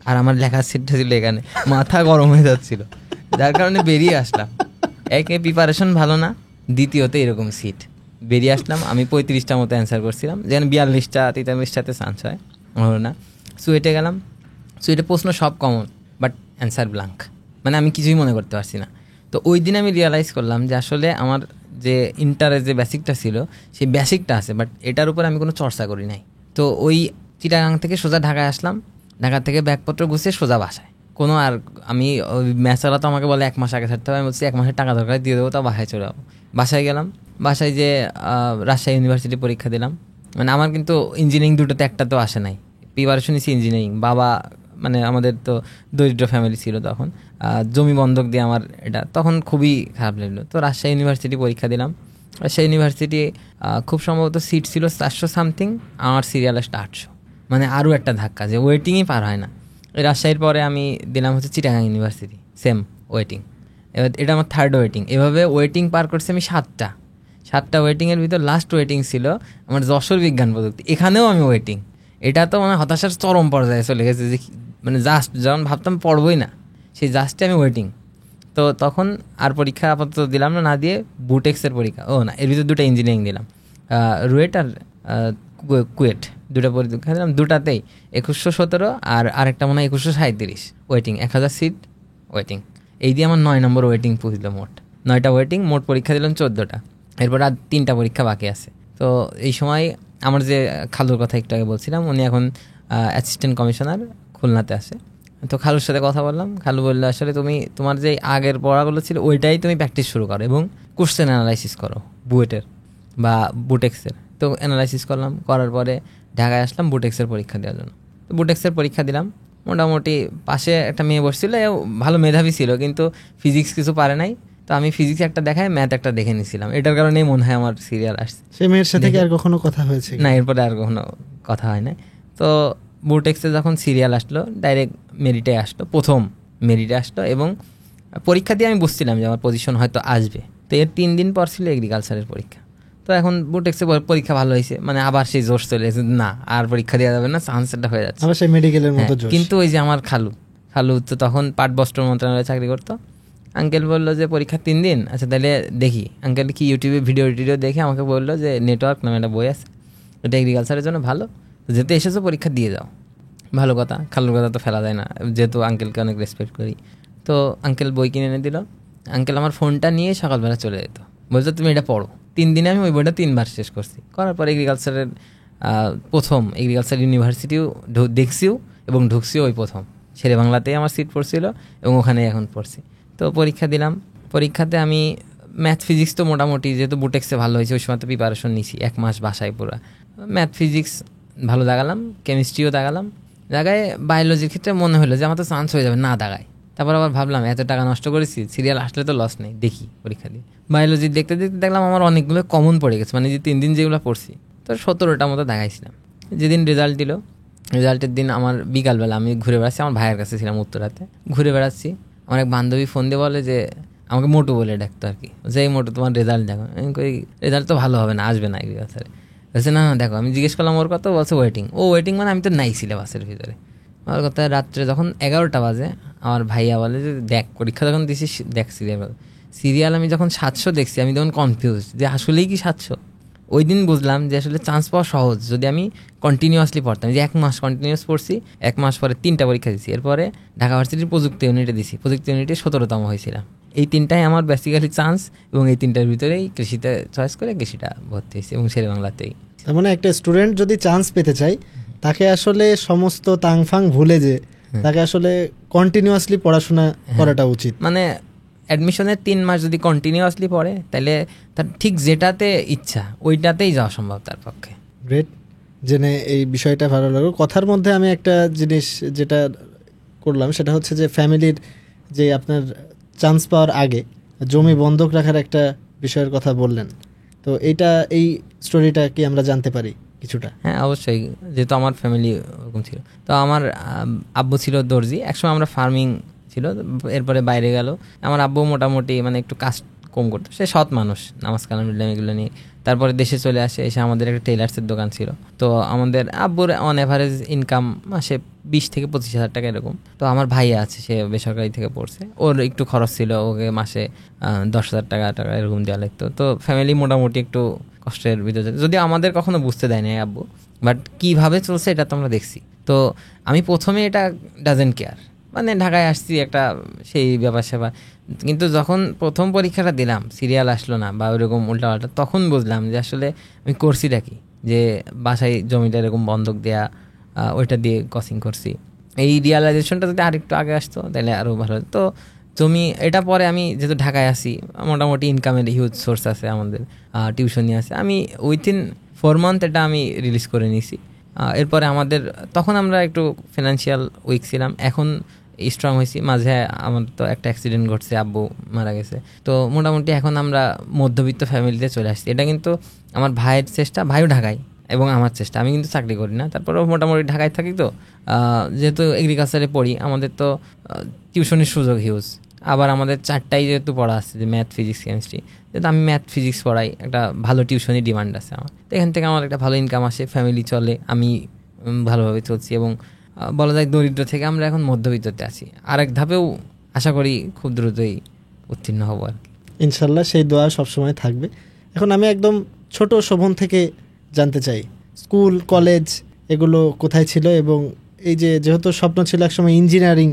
আর আমার লেখার সিটটা ছিল এখানে, মাথা গরম হয়ে যাচ্ছিল, যার কারণে বেরিয়ে আসলাম। একে প্রিপারেশন ভালো না, দ্বিতীয়তে এরকম সিট, বেরিয়ে আসলাম। আমি ৩৫টা মতো অ্যান্সার করছিলাম, যেন ৪২টা ৪৩টাতে চান্স হয়, হলো না। সুয়েটে গেলাম, সুয়েটে প্রশ্ন সব কমন, বাট অ্যান্সার ব্ল্যাঙ্ক, মানে আমি কিছুই মনে করতে পারছি না। তো ওই দিন আমি রিয়েলাইজ করলাম যে আসলে আমার যে ইন্টারের যে বেসিকটা ছিল, সেই বেসিকটা আছে, বাট এটার উপর আমি কোনো চর্চা করি নাই। তো ওই চিটাগাং থেকে সোজা ঢাকায় আসলাম, ঢাকা থেকে ব্যাগপত্র গুছিয়ে সোজা বাসায়। কোনো আর আমি ওই ম্যাচারা তো আমাকে বলে 1 মাস আগে ছাড়তে হবে, আমি বলছি 1 মাসের টাকা দরকার দিয়ে দেবো, তাও বাসায় চলে যাবো। বাসায় গেলাম, বাসায় যে রাজশাহী ইউনিভার্সিটি পরীক্ষা দিলাম। মানে আমার কিন্তু ইঞ্জিনিয়ারিং দুটোতে একটা তো আসে নাই, প্রিপারেশন নিয়েছি ইঞ্জিনিয়ারিং। বাবা মানে আমাদের তো দরিদ্র ফ্যামিলি ছিল তখন, জমি বন্ধক দিয়ে আমার এটা তখন খুবই খারাপ লাগলো। তো রাজশাহী ইউনিভার্সিটি পরীক্ষা দিলাম। রাজশাহী ইউনিভার্সিটি খুব সম্ভবত সিট ছিল ৪০০ সামথিং, আমার সিরিয়াল আসলে ৮০০, মানে আরও একটা ধাক্কা, যে ওয়েটিংই পার হয় না। ওই রাজশাহীর পরে আমি দিলাম হচ্ছে চিটাগাং ইউনিভার্সিটি, সেম ওয়েটিং। এবার এটা আমার 3rd ওয়েটিং। এভাবে ওয়েটিং পার করছি আমি 7টা ওয়েটিংয়ের ভিতর লাস্ট ওয়েটিং ছিল আমার যশোর বিজ্ঞান প্রযুক্তি, এখানেও আমি ওয়েটিং। এটা তো মানে হতাশার চরম পর্যায়ে চলে গেছে, যে মানে জাস্ট যখন ভাবতাম পড়বই না, সেই জাস্টে আমি ওয়েটিং। তো তখন আর পরীক্ষা আপাতত দিলাম না, না দিয়ে বুটেক্সের পরীক্ষা, না এর ভিতর 2টা ইঞ্জিনিয়ারিং দিলাম, রুয়েট আর কুয়েট, 2টা পরীক্ষা দিলাম। 2টাতেই ২১১৭ আর আরেকটা মনে হয় ২১৩৭ ওয়েটিং, ১,০০০ সিট ওয়েটিং। এই দিয়ে আমার 9 নম্বর ওয়েটিং পুষল, মোট 9টা ওয়েটিং, মোট পরীক্ষা দিলাম 14টা। এরপর আর 3টা পরীক্ষা বাকি আছে। তো এই সময় আমার যে খালুর কথা একটু আগে বলছিলাম, উনি এখন অ্যাসিস্ট্যান্ট কমিশনার খুলনাতে আছে। তো খালুর সাথে কথা বললাম, খালু বললো আসলে তুমি তোমার যে আগের পড়াগুলো ছিল ওইটাই তুমি প্র্যাকটিস শুরু করো এবং কোশ্চেন অ্যানালাইসিস করো বুয়েটের বা বুটেক্সের। তো অ্যানালাইসিস করলাম, করার পরে ঢাকায় আসলাম বুটেক্সের পরীক্ষা দেওয়ার জন্য। তো বুটেক্সের পরীক্ষা দিলাম, মোটামুটি পাশে একটা মেয়ে বসছিল, ভালো মেধাবী ছিল, কিন্তু ফিজিক্স কিছু পারে নাই। তো আমি ফিজিক্স একটা দেখায়, ম্যাথ একটা দেখে নিয়েছিলাম, এটার কারণেই মনে হয় আমার সিরিয়াল আসছে। সেই মেয়ের সাথে কি আর কখনো কথা হয়েছে? না, এরপরে আর কখনো কথা হয় না। তো বুটেক্সে যখন সিরিয়াল আসলো, ডাইরেক্ট মেরিটে আসলো, প্রথম মেরিটে আসলো, এবং পরীক্ষা দিয়ে আমি বুঝছিলাম যে আমার পজিশন হয়তো আসবে। তো এর 3 দিন পর ছিল এগ্রিকালচারের পরীক্ষা। তো এখন বুটেক্সে পরীক্ষা ভালো হয়েছে, মানে আবার সেই জোশ চলে এসেছে, না আর পরীক্ষা দেওয়া যাবে না, চান্সটা হয়ে যাচ্ছে, আবার সেই মেডিকেলের মতো জোশ। কিন্তু ওই যে আমার খালু তো তখন পাট বস্ত্র মন্ত্রণালয়ে চাকরি করতো। আঙ্কেল বললো যে পরীক্ষা 3 দিন, আচ্ছা তাহলে দেখি। আঙ্কেল কি ইউটিউবে ভিডিও দেখে আমাকে বললো যে নেটওয়ার্ক নামে একটা বই আছে, ওটা এগ্রিকালচারের জন্য ভালো, যেহেতু এসেছো পরীক্ষা দিয়ে যাও। ভালো কথা, খালুর কথা তো ফেলা যায় না, যেহেতু আঙ্কেলকে অনেক রেসপেক্ট করি। তো আঙ্কেল বই কিনে এনে দিল, আঙ্কেল আমার ফোনটা নিয়ে সকালবেলা চলে যেত, বলতো তুমি এটা পড়ো। 3 দিনে আমি ওই বইটা 3 বার শেষ করছি। করার পর এগ্রিকালচারের প্রথম এগ্রিকালচার ইউনিভার্সিটিও দেখছিও এবং ঢুকছিও ওই প্রথম। শেরে বাংলাতেই আমার সিট পড়ছিল এবং ওখানেই এখন পড়ছি। তো পরীক্ষা দিলাম। পরীক্ষাতে আমি ম্যাথ ফিজিক্স তো মোটামুটি, যেহেতু বুটেক্সে ভালো হয়েছে ওই সময় তো প্রিপারেশন নিছি 1 মাস বাসায় পুরো। ম্যাথ ফিজিক্স ভালো দাগালাম, কেমিস্ট্রিও দাগালাম। জায়গায় বায়োলজির ক্ষেত্রে মনে হলো যে আমার তো চান্স হয়ে যাবে, না দাগায়। তারপর আবার ভাবলাম এত টাকা নষ্ট করেছি, সিরিয়াল আসলে তো লস নেই, দেখি পরীক্ষা দিয়ে। বায়োলজি দেখতে দেখতে দেখলাম আমার অনেকগুলো কমন পড়ে গেছে, মানে যে 3 দিন যেগুলো পড়ছি তো 17টা মতো দাগাইছিলাম। যেদিন রেজাল্ট দিল, রেজাল্টের দিন আমার বিকালবেলা আমি ঘুরে বেড়াচ্ছি, আমার ভাইয়ের কাছে ছিলাম উত্তরাতে, ঘুরে বেড়াচ্ছি। আমার এক বান্ধবী ফোন দিয়ে বলে যে, আমাকে মোটু বলে ডাকতো আর কি, যে এই মোটু তোমার রেজাল্ট দেখো। আমি কই রেজাল্ট তো ভালো হবে না, আসবে না এগ্রিকালচারে। বলছে না দেখো। আমি জিজ্ঞেস করলাম ওর কত, বলছে ওয়েটিং। ওয়েটিং মানে আমি তো নাই সিলেবাসের ভিতরে। আমার কথা রাত্রে যখন 11টা বাজে আমার ভাইয়া বলে যে দেখ পরীক্ষা যখন দিছি দেখ সিরিয়াল আমি যখন 700 দেখছি আমি তখন কনফিউজ যে আসলেই কি 700। ওই দিন বুঝলাম যে আসলে চান্স পাওয়া সহজ যদি আমি কন্টিনিউয়াসলি পড়তাম। যে 1 মাস কন্টিনিউয়াস পড়ছি, 1 মাস পরে 3টা পরীক্ষা দিছি। এরপরে ঢাকা ভার্সিটির প্রযুক্তি ইউনিটে দিছি, প্রযুক্তি ইউনিটে 17তম হয়েছিলাম। এই 3টাই আমার বেসিক্যালি চান্স, এবং এই 3টার ভিতরেই কৃষিতে চয়েস করে কৃষিটা ভর্তি হয়েছি এবং শেরে বাংলাতেই। তার মানে একটা স্টুডেন্ট যদি চান্স পেতে চায় তাকে আসলে সমস্ত তাংফাং ভুলে যে তাকে আসলে কন্টিনিউয়াসলি পড়াশোনা করাটা উচিত। মানে অ্যাডমিশনের 3 মাস যদি কন্টিনিউয়াসলি পড়ে তাহলে তার ঠিক যেটাতে ইচ্ছা ওইটাতেই যাওয়া সম্ভব তার পক্ষে। গ্রেট, জেনে এই বিষয়টা ভালো লাগলো। কথার মধ্যে আমি একটা জিনিস যেটা করলাম সেটা হচ্ছে যে ফ্যামিলির যে আপনার চান্স পাওয়ার আগে জমি বন্ধক রাখার একটা বিষয়ের কথা বললেন, তো এইটা এই স্টোরিটা কি আমরা জানতে পারি কিছুটা? হ্যাঁ অবশ্যই, যেহেতু আমার ফ্যামিলি ওরকম ছিল। তো আমার আব্বু ছিল দর্জি, একসময় আমরা ফার্মিং ছিল, এরপরে বাইরে গেল। আমার আব্বু মোটামুটি মানে একটু কাজ কম করতো, সে সৎ মানুষ, নামাজ কালাম এগুলো নিয়ে। তারপরে দেশে চলে আসে, এসে আমাদের একটা টেলার্সের দোকান ছিল। তো আমাদের আব্বুর অন অ্যাভারেজ ইনকাম মাসে 20 থেকে 25 হাজার টাকা এরকম। তো আমার ভাইয়া আছে, সে বেসরকারি থেকে পড়ছে, ওর একটু খরচ ছিল, ওকে মাসে 10,000 টাকা এরকম দেওয়া লাগতো। তো ফ্যামিলি মোটামুটি একটু কষ্টের ভিতরে, যদি আমাদের কখনো বুঝতে দেয় না আব্বু, বাট কীভাবে চলছে এটা তো আমরা দেখছি। তো আমি প্রথমে এটা ডাজেন্ট কেয়ার, মানে ঢাকায় আসছি একটা সেই ব্যাপার স্যাপার। কিন্তু যখন প্রথম পরীক্ষাটা দিলাম সিরিয়াল আসলো না বা ওইরকম উল্টাপাল্টা, তখন বুঝলাম যে আসলে আমি করছিটা কি, যে বাসায় জমিটা এরকম বন্ধক দেয়া, ওইটা দিয়ে কোচিং করছি। এই রিয়ালাইজেশনটা যদি আরেকটু আগে আসতো তাহলে আরও ভালো হতো। তো জমি এটা পরে আমি যেহেতু ঢাকায় আসি, মোটামুটি ইনকামের হিউজ সোর্স আছে, আমাদের টিউশনি আছে, আমি উইথিন 4 মান্থ এটা আমি রিলিজ করে নিয়েছি। এরপরে আমাদের তখন আমরা একটু ফিনান্সিয়াল উইক ছিলাম, এখন স্ট্রং হয়েছি। মাঝে আমার তো একটা অ্যাক্সিডেন্ট ঘটছে, আব্বু মারা গেছে। তো মোটামুটি এখন আমরা মধ্যবিত্ত ফ্যামিলিতে চলে আসছি। এটা কিন্তু আমার ভাইয়ের চেষ্টা, ভাইও ঢাকায়, এবং আমার চেষ্টা। আমি কিন্তু চাকরি করি না, তারপরেও মোটামুটি ঢাকায় থাকি। তো যেহেতু এগ্রিকালচারে পড়ি, আমাদের তো টিউশনের সুযোগ হিউজ। আবার আমাদের 4টাই যেহেতু পড়া আছে, যে ম্যাথ ফিজিক্স কেমিস্ট্রি, যেহেতু আমি ম্যাথ ফিজিক্স পড়াই, একটা ভালো টিউশনি ডিমান্ড আছে আমার। তো এখান থেকে আমার একটা ভালো ইনকাম আসে, ফ্যামিলি চলে, আমি ভালোভাবে চলছি, এবং বলা যায় দরিদ্র থেকে আমরা এখন মধ্যবিত্ততে আছি। আরেক ধাপেও আশা করি খুব দ্রুতই উত্তীর্ণ হব আর কি। ইনশাল্লাহ সেই দোয়া সবসময় থাকবে। এখন আমি একদম ছোট শোভন থেকে জানতে চাই, স্কুল কলেজ এগুলো কোথায় ছিল, এবং এই যে যেহেতু স্বপ্ন ছিল একসময় ইঞ্জিনিয়ারিং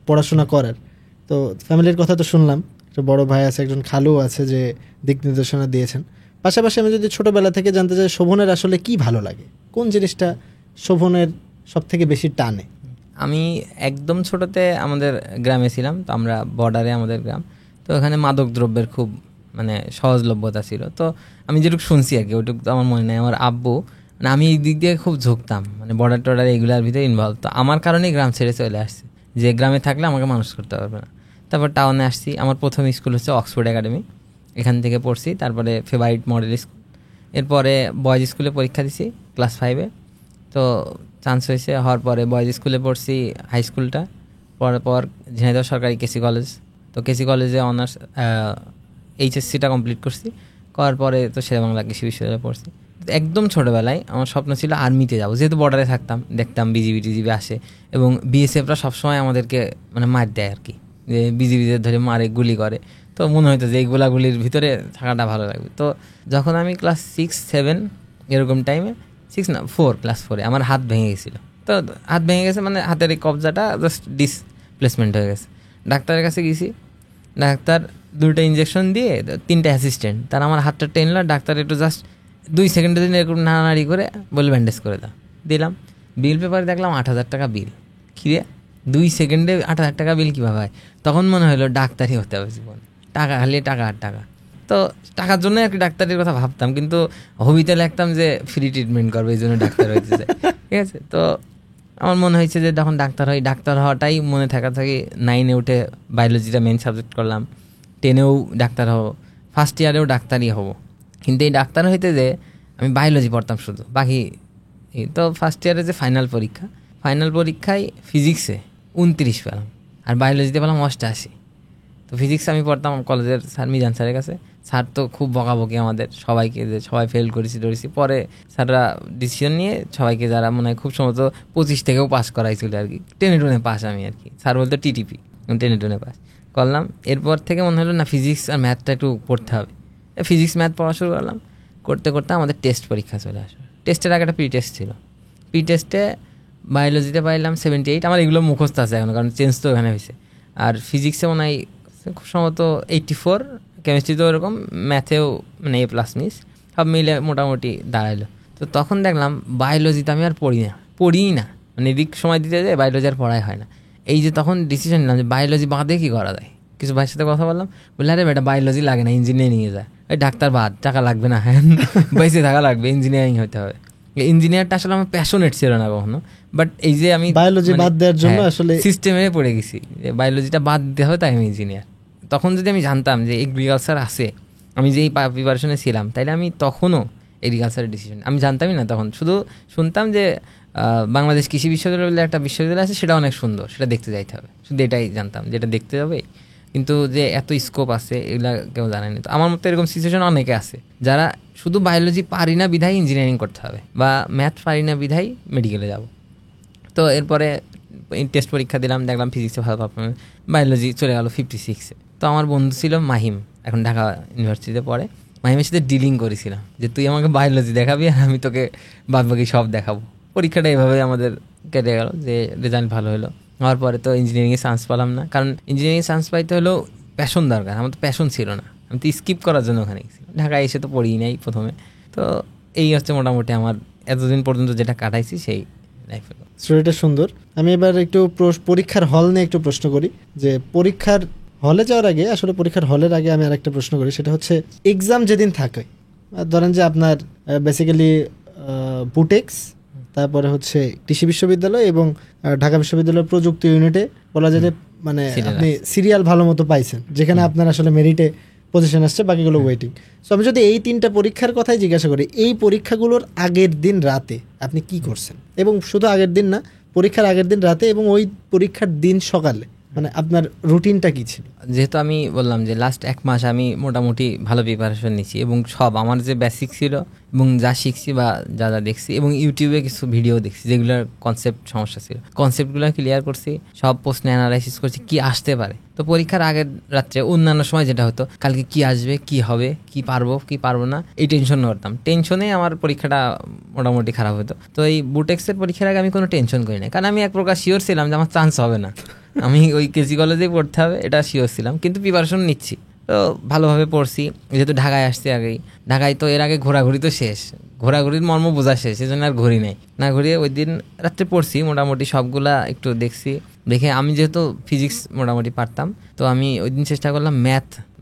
পড়াশোনা করার, তো ফ্যামিলির কথা তো শুনলাম, একটা বড় ভাই আছে, একজন খালু আছে যে দিক নির্দেশনা দিয়েছেন। পাশাপাশি আমি যদি ছোটোবেলা থেকে জানতে চাই শোভনের আসলে কি ভালো লাগে, কোন জিনিসটা শোভনের সব থেকে বেশি টানে? আমি একদম ছোটোতে আমাদের গ্রামে ছিলাম, তো আমরা বর্ডারে আমাদের গ্রাম, তো এখানে মাদক দ্রব্যের খুব মানে সহজলভ্যতা ছিল। তো আমি যেটুকু শুনছি আর কি, ওইটুকু তো আমার মনে নেই। আমার আব্বু মানে আমি এই দিক দিয়ে খুব ঝুঁকতাম, মানে বর্ডার টর্ডার এগুলোর ভিতরে ইনভলভ। তো আমার কারণেই গ্রাম ছেড়ে চলে আসছে, যে গ্রামে থাকলে আমাকে মানুষ করতে পারবে না। তারপর টাউনে আসছি, আমার প্রথম স্কুল হচ্ছে অক্সফোর্ড একাডেমি, এখান থেকে পড়ছি। তারপরে ফেভারিট মডেল স্কুল, এরপরে বয়েজ স্কুলে পরীক্ষা দিছি ক্লাস 5-এ। তো চান্স হয়েছে, হওয়ার পরে বয়েজ স্কুলে পড়ছি হাই স্কুলটা, পড়ার পর ঝিনাইদহ সরকারি কেসি কলেজ। তো কেসি কলেজে অনার্স এইচএসসিটা কমপ্লিট করছি, করার পরে তো শেরে বাংলা কৃষি বিশ্ববিদ্যালয়ে পড়ছি। একদম ছোটোবেলায় আমার স্বপ্ন ছিল আর্মিতে যাবো, যেহেতু বর্ডারে থাকতাম, দেখতাম বিজিবি টিজিবি আসে, এবং বিএসএফরা সবসময় আমাদেরকে মানে মার দেয় আর কি, যে বিজিবিদের ধরে মারে, গুলি করে। তো মনে হতো যে এই গোলাগুলির ভিতরে থাকাটা ভালো লাগবে। তো যখন আমি ক্লাস 6-7 এরকম টাইমে, 6 না 4, ক্লাস 4-এ আমার হাত ভেঙে গেছিলো। তো হাত ভেঙে গেছে মানে হাতের এই কবজাটা জাস্ট ডিসপ্লেসমেন্ট হয়ে গেছে। ডাক্তারের কাছে গেছি, ডাক্তার 2টা ইঞ্জেকশন দিয়ে 3টা অ্যাসিস্ট্যান্ট, তারা আমার হাতটা টেনলো, ডাক্তার একটু জাস্ট 2 সেকেন্ডের জন্য এরকম নাড়ানাড়ি করে বলে ব্যান্ডেজ করে দাও, দিলাম। বিল পেপারে দেখলাম 8,000 টাকা বিল। কিরে 2 সেকেন্ডে 8,000 টাকা বিল কীভাবে হয়? তখন মনে হলো ডাক্তারই হতে হবে জীবন, টাকা খালি টাকা আর টাকা। তো টাকার জন্য আর কি ডাক্তারের কথা ভাবতাম, কিন্তু হবিতে লাগতাম যে ফ্রি ট্রিটমেন্ট করবে, এই জন্য ডাক্তার হইতে চাই। ঠিক আছে, তো আমার মনে হয়েছে যে যখন ডাক্তার হই, ডাক্তার হওয়াটাই মনে থাকা থাকি। 9-এ উঠে বায়োলজিটা মেন সাবজেক্ট করলাম, 10-এও ডাক্তার হব, ফার্স্ট ইয়ারেও ডাক্তারই হব। কিন্তু এই ডাক্তার হইতে যে আমি বায়োলজি পড়তাম শুধু, বাকি তো ফার্স্ট ইয়ারে যে ফাইনাল পরীক্ষায় ফিজিক্সে 29 পেলাম, আর বায়োলজিতে পেলাম 88। তো ফিজিক্স আমি পড়তাম কলেজের স্যার মিজান স্যারের কাছে। স্যার তো খুব বকাবকি আমাদের সবাইকে, যে সবাই ফেল করেছি। পরে স্যাররা ডিসিশন নিয়ে সবাইকে, যারা মনে হয় খুব সম্ভবত 25 থেকেও পাস করাইছিল আর কি, 10-এ পাস আমি আর কি। স্যার বলতো টিটিপি, 10-এ পাস করলাম। এরপর থেকে মনে হলো না ফিজিক্স আর ম্যাথটা একটু পড়তে হবে। ফিজিক্স ম্যাথ পড়া শুরু করলাম, করতে করতে আমাদের টেস্ট পরীক্ষা চলে আসলো। টেস্টের আগে একটা প্রি টেস্ট ছিল। প্রি টেস্টে বায়োলজিতে পাইলাম 78। আমার এগুলো মুখস্থ আছে এখন, কারণ চেঞ্জ তো এখানে হয়েছে। আর ফিজিক্সে মনে হয় খুব সম্ভবত 84, কেমিস্ট্রিতেও এরকম, ম্যাথেও মানে A+ মিস, সব মিলে মোটামুটি দাঁড়াইলো। তো তখন দেখলাম বায়োলজিতে আমি আর পড়িই না, মানে এদিক সময় দিতে যায় বায়োলজি আর পড়াই হয় না। এই যে তখন ডিসিশন নিলাম যে বায়োলজি বাদে কী করা যায়। কিছু ভাইয়ের সাথে কথা বললাম, বললে আরে বেটা বায়োলজি লাগে না, ইঞ্জিনিয়ারিংয়ে যায়। ওই ডাক্তার বাদ, টাকা লাগবে না, হ্যাঁ বেঁচে থাকা লাগবে, ইঞ্জিনিয়ারিং হতে হবে। ইঞ্জিনিয়ারটা আসলে আমার প্যাশনেট ছিল না কখনো, বাট এই যে আমি বায়োলজি বাদ দেওয়ার জন্য আসলে সিস্টেমে পড়ে গেছি যে বায়োলজিটা বাদ দিতে হবে, তাই আমি ইঞ্জিনিয়ার। তখন যদি আমি জানতাম যে এগ্রিকালচার আছে, আমি যেই প্রিপারেশনে ছিলাম, তাইলে আমি তখনও এগ্রিকালচারের ডিসিশন আমি জানতামই না। তখন শুধু শুনতাম যে বাংলাদেশ কৃষি বিশ্ববিদ্যালয় বলে একটা বিশ্ববিদ্যালয় আছে, সেটা অনেক সুন্দর, সেটা দেখতে যাইতে হবে, শুধু এটাই জানতাম যেটা দেখতে যাবে। কিন্তু যে এত স্কোপ আছে এগুলা কেউ জানেনি। তো আমার মতো এরকম সিচুয়েশন অনেকে আছে, যারা শুধু বায়োলজি পারি না বিধায় ইঞ্জিনিয়ারিং করতে হবে, বা ম্যাথ পারি না বিধায় মেডিকেলে যাব। তো এরপরে টেস্ট পরীক্ষা দিলাম, দেখলাম ফিজিক্সে ভালো পারফরমেন্স, বায়োলজি চলে গেল 56-এ। তো আমার বন্ধু ছিল মাহিম, এখন ঢাকা ইউনিভার্সিটিতে পড়ে। মাহিমের সাথে ডিলিং করেছিলাম যে তুই আমাকে বায়োলজি দেখাবি আর আমি তোকে বাদবাকি সব দেখাবো। পরীক্ষাটা এইভাবে আমাদের কেটে গেল, যে রেজাল্ট ভালো হলো। হওয়ার পরে তো ইঞ্জিনিয়ারিংয়ে চান্স পেলাম না, কারণ ইঞ্জিনিয়ারিংয়ে চান্স পাইতে হলেও প্যাশন দরকার। আমার তো প্যাশন ছিল না, আমি তো স্কিপ করার জন্য ওখানে গেছিলাম। ঢাকায় এসে তো পড়িই নাই প্রথমে। তো এই হচ্ছে মোটামুটি আমার এতদিন পর্যন্ত যেটা কাটাইছি সেই লাইফে। স্টোরিটা সুন্দর। আমি এবার একটু পরীক্ষার হল নিয়ে একটু প্রশ্ন করি, যে পরীক্ষার হলে যাওয়ার আগে, আসলে পরীক্ষার হলের আগে আমি আরেকটা প্রশ্ন করি, সেটা হচ্ছে এক্সাম যেদিন থাকে, ধরেন যে আপনার বেসিক্যালি বুটেক্স, তারপরে হচ্ছে কৃষি বিশ্ববিদ্যালয় এবং ঢাকা বিশ্ববিদ্যালয়ের প্রযুক্তি ইউনিটে বলা যায় যে মানে আপনি সিরিয়াল ভালো মতো পাইছেন, যেখানে আপনার আসলে মেরিটে পজিশন আসছে, বাকিগুলো ওয়েটিং। সো আমি যদি এই 3টা পরীক্ষার কথাই জিজ্ঞাসা করি, এই পরীক্ষাগুলোর আগের দিন রাতে আপনি কি করছেন? এবং শুধু আগের দিন না, পরীক্ষার আগের দিন রাতে এবং ওই পরীক্ষার দিন সকালে, মানে আপনার রুটিনটা কি ছিল? যেহেতু আমি বললাম যে লাস্ট 1 মাস আমি মোটামুটি ভালো প্রিপারেশন নিচ্ছি, এবং সব আমার যে বেসিক ছিল এবং যা শিখছি বা যা যা দেখছি, এবং ইউটিউবে কিছু ভিডিও দেখছি যেগুলোর কনসেপ্ট সমস্যা ছিল, কনসেপ্টগুলো ক্লিয়ার করছি, সব প্রশ্ন অ্যানালাইসিস করছি কি আসতে পারে। তো পরীক্ষার আগের রাত্রে অন্যান্য সময় যেটা হতো, কালকে কি আসবে, কি হবে, কি পারবো কি পারবো না, এই টেনশন করতাম। টেনশনে আমার পরীক্ষাটা মোটামুটি খারাপ হতো। তো এই বুটেক্সের পরীক্ষার আগে আমি কোনো টেনশন করি না, কারণ আমি এক প্রকার শিওর ছিলাম যে আমার চান্স হবে না, আমি ওই কেজি কলেজেই পড়তে হবে, এটা শিওর ছিলাম। কিন্তু প্রিপারেশন নিচ্ছি, তো ভালোভাবে পড়ছি। যেহেতু ঢাকায় আসছি আগেই, ঢাকায় তো এর আগে ঘোরাঘুরি তো শেষ, ঘোরাঘুরির মর্ম বোঝা শেষ, এই জন্য আর ঘুরি নাই। না ঘুরিয়ে ওই দিন রাত্রে পড়ছি, মোটামুটি সবগুলা একটু দেখছি। দেখে আমি যেহেতু ফিজিক্স মোটামুটি পারতাম, তো আমি ওই দিন চেষ্টা করলাম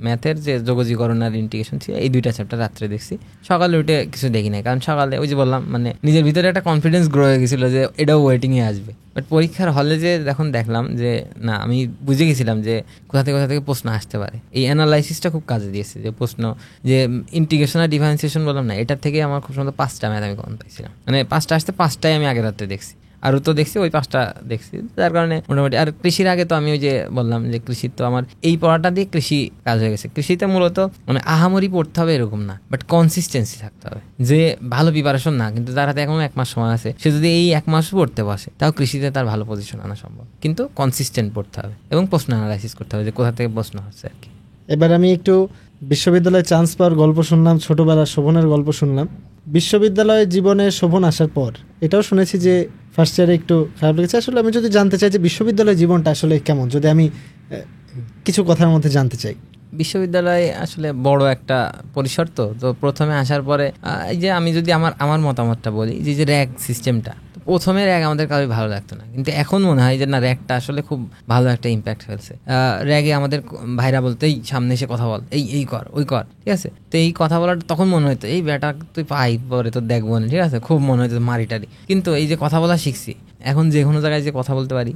ম্যাথের যে যোগজীকরণ আর ইন্টিগ্রেশন ছিল, এই 2টা চ্যাপ্টার রাত্রে দেখছি। সকালে উঠে কিছু দেখি নাই, কারণ সকালে ওই যে বললাম মানে নিজের ভিতরে একটা কনফিডেন্স গ্রো হয়ে গেছিলো যে এটাও ওয়েটিংয়ে আসবে। বাট পরীক্ষার হলে যে যখন দেখলাম যে না, আমি বুঝে গেছিলাম যে কোথা থেকে প্রশ্ন আসতে পারে। এই অ্যানালাইসিসটা খুব কাজে দিয়েছে, যে প্রশ্ন যে ইন্টিগ্রেশন আর ডিফারেন্সিয়েশন বললাম না, এটার থেকে আমার খুব সুন্দর 5টা ম্যাথ আমি কমন পাইছিলাম, মানে 5টা আসতে 5টাই আমি আগের রাত্রে দেখছি, আরও তো দেখছি, ওই 5টা দেখছি, যার কারণে মোটামুটি। আর কৃষির আগে তো আমি ওই যে বললাম যে কৃষির তো আমার এই পড়াটা দিয়ে কৃষি কাজ হয়ে গেছে। কৃষিতে মূলত মানে আহামরি পড়তে হবে এরকম না, বাট কনসিস্টেন্সি থাকতে হবে। যে ভালো প্রিপারেশন না, কিন্তু তার হাতে এখনো 1 মাস সময় আছে, সে যদি এই 1 মাস পড়তে বসে, তাও কৃষিতে তার ভালো পজিশন আনা সম্ভব। কিন্তু কনসিস্টেন্ট পড়তে হবে এবং প্রশ্ন অ্যানালাইসিস করতে হবে যে কোথা থেকে প্রশ্ন হচ্ছে আর কি। এবার আমি একটু বিশ্ববিদ্যালয়ে চান্স পাওয়ার গল্প শুনলাম, ছোটবেলার শোভনের গল্প শুনলাম। বিশ্ববিদ্যালয় জীবনে শোভন আসার পর এটাও শুনেছি যে ফার্স্ট ইয়ারে একটু খারাপ লেগেছে। আসলে আমি যদি জানতে চাই যে বিশ্ববিদ্যালয় জীবনটা আসলে কেমন, যদি আমি কিছু কথার মধ্যে জানতে চাই। বিশ্ববিদ্যালয় আসলে বড় একটা পরিসর, তো প্রথমে আসার পরে এই যে আমি যদি আমার মতামতটা বলি, যে র্যাগ সিস্টেমটা, প্রথমে র্যাগ আমাদের কারোই ভালো লাগতো না, কিন্তু এখন মনে হয় যে না, র্যাগটা আসলে খুব ভালো একটা ইম্প্যাক্ট ফেলছে। র্যাগে আমাদের ভাইরা বলতেই সামনে এসে কথা বল, এই কর ওই কর, ঠিক আছে। তো এই কথা বলাটা তখন মনে হতো এই বেটা তুই পাই পরে তো দেখবো না, ঠিক আছে, খুব মনে হতো মারিটারি। কিন্তু এই যে কথা বলা শিখছি, এখন যে কোনো জায়গায় যে কথা বলতে পারি,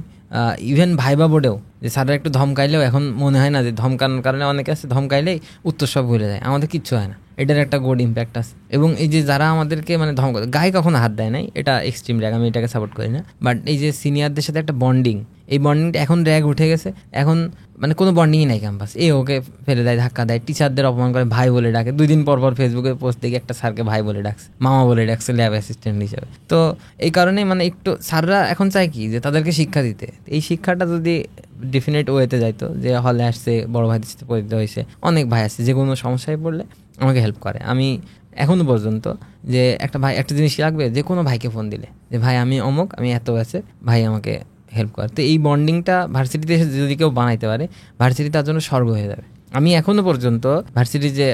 ইভেন ভাইবা বোর্ডেও যে স্যাররা একটু ধমকাইলেও এখন মনে হয় না যে ধমকানোর কারণে অনেকে আছে ধমকাইলেই উত্তর সব ভুলে যায়, আমাদের কিচ্ছু হয় না, এটার একটা গুড ইম্প্যাক্ট আছে। এবং এই যে যারা আমাদেরকে মানে ধমকা, গায়ে কখনো হাত দেয় নাই, এটা এক্সট্রিম র্যাগ, আমি এটাকে সাপোর্ট করি না, বাট এই যে সিনিয়রদের সাথে একটা বন্ডিং, এই বন্ডিংটা এখন র্যাগ উঠে গেছে, এখন মানে কোনো বন্ডিংই নাই ক্যাম্পাস, ওকে ফেলে দেয়, ধাক্কা দেয়, টিচারদের অপমান করে, ভাই বলে ডাকে, 2 দিন পর ফেসবুকে পোস্ট দেখি একটা স্যারকে ভাই বলে ডাকছে, মামা বলে ডাকছে ল্যাব অ্যাসিস্ট্যান্ট হিসেবে। তো এই কারণে মানে একটু স্যাররা এখন চায় কি যে তাদেরকে শিক্ষা দিতে, এই শিক্ষাটা যদি ডেফিনেট ওয়েতে যাইতো, যে হলে আসছে বড় ভাইদের সাথে পরিচিত হয়েছে, অনেক ভাই আছে যে কোনো সমস্যায় পড়লে আমাকে হেল্প করে। আমি এখনো পর্যন্ত যে একটা ভাই একটা জিনিস লাগবে, যে কোনো ভাইকে ফোন দিলে যে ভাই আমি অমুক, আমি এত আছে, ভাই আমাকে হেল্প করে। তো এই বন্ডিংটা ভার্সিটিতে এসে যদি কেউ বানাইতে পারে, ভার্সিটি তার জন্য স্বর্গ হয়ে যাবে। আমি এখনো পর্যন্ত ভার্সিটির যে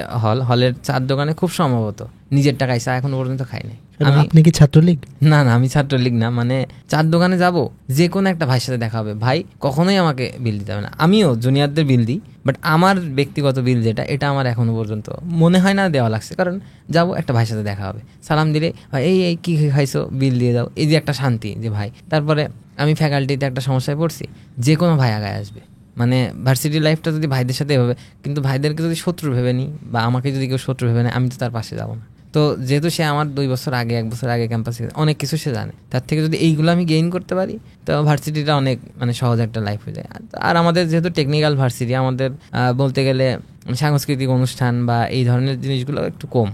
হলের চার দোকানে খুব সম্ভবত নিজের টাকায় চা এখনো পর্যন্ত খাই নাই। আপনি কি ছাত্রলীগ? না, আমি ছাত্রলীগ না, মানে চার দোকানে যাব, যে কোনো একটা ভাইয়ের সাথে দেখা হবে, ভাই কখনোই আমাকে বিল দিতে হবে না, আমিও জুনিয়রদের বিল দিই, বাট আমার ব্যক্তিগত বিল যেটা, এটা আমার এখনো পর্যন্ত মনে হয় না দেওয়া লাগছে। কারণ যাব একটা ভাইয়ের সাথে দেখা হবে, সালাম দিলে ভাই এই কি খাইছো, বিল দিয়ে দাও, এই যে একটা শান্তি যে ভাই। তারপরে আমি ফ্যাকাল্টিতে একটা সমস্যায় পড়ছি, যে কোনো ভাই আগায় আসবে, মানে ভার্সিটি লাইফটা যদি ভাইদের সাথে এভাবে, কিন্তু ভাইদেরকে যদি শত্রু ভেবে নিই বা আমাকে যদি কেউ শত্রু ভেবে নেয়, আমি তো তার পাশে যাবো না। তো যেহেতু সে আমার 2 বছর আগে 1 বছর আগে ক্যাম্পাসে অনেক কিছু সে জানে, তার থেকে যদি এইগুলো আমি গেইন করতে পারি, তো ভার্সিটিটা অনেক মানে সহজ একটা লাইফ হয়ে যায়। আর আমাদের যেহেতু টেকনিক্যাল ভার্সিটি, আমাদের বলতে গেলে সাংস্কৃতিক অনুষ্ঠান বা এই ধরনের জিনিসগুলো একটু কম,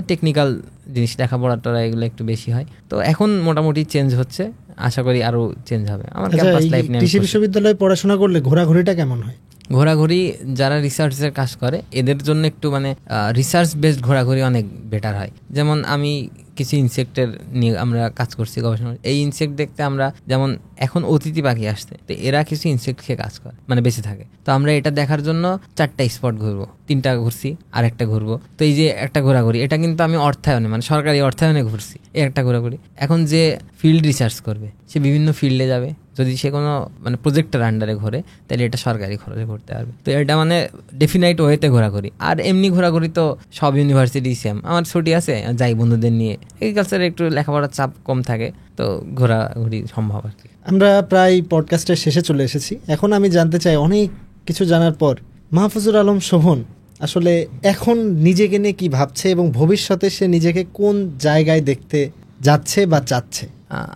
টেকনিক্যাল জিনিস লেখাপড়াটা এগুলো একটু বেশি হয়। তো এখন মোটামুটি চেঞ্জ হচ্ছে, আশা করি আরো চেঞ্জ হবে আমার ক্যাম্পাস লাইফ নিয়ে। কৃষি বিশ্ববিদ্যালয়ে পড়াশোনা করলে ঘোরাঘুরিটা কেমন হয়? ঘোরাঘুরি যারা রিসার্চের কাজ করে এদের জন্য একটু মানে রিসার্চ বেসড ঘোরাঘুরি অনেক বেটার হয়। যেমন আমি কিছু ইনসেক্টের নিয়ে আমরা কাজ করছি, গবেষণা। এই ইনসেক্ট দেখতে আমরা যেমন এখন অতিথি পাখি আসছে, তো এরা কিছু ইনসেক্ট খেয়ে কাজ করে, মানে বেঁচে থাকে। তো আমরা এটা দেখার জন্য 4টা স্পট ঘুরবো, 3টা ঘুরছি, আর একটা ঘুরবো। তো এই যে একটা ঘোরাঘুরি, এটা কিন্তু আমি অর্থায়নে মানে সরকারি অর্থায়নে ঘুরছি, এই একটা ঘোরাঘুরি। এখন যে ফিল্ড রিসার্চ করবে সে বিভিন্ন ফিল্ডে যাবে, যদি সে কোনো মানে প্রজেক্টের আন্ডারে ঘোরে তাহলে এটা সরকারি খরচে ঘুরতে পারবে। তো এটা মানে ডেফিনাইট ওয়েতে ঘোরাঘুরি। আর এমনি ঘোরাঘুরি তো সব ইউনিভার্সিটি সেম, আমার ছুটি আছে যাই বন্ধুদের নিয়ে, এগ্রিকালচারে একটু লেখাপড়ার চাপ কম থাকে, তো ঘোরাঘুরি সম্ভব আর কি। আমরা প্রায় পডকাস্টের শেষে চলে এসেছি। এখন আমি জানতে চাই, অনেক কিছু জানার পর মাহফুজুর আলম শোভন আসলে এখন নিজেকে নিয়ে কি ভাবছে এবং ভবিষ্যতে সে নিজেকে কোন জায়গায় দেখতে যাচ্ছে বা চাচ্ছে?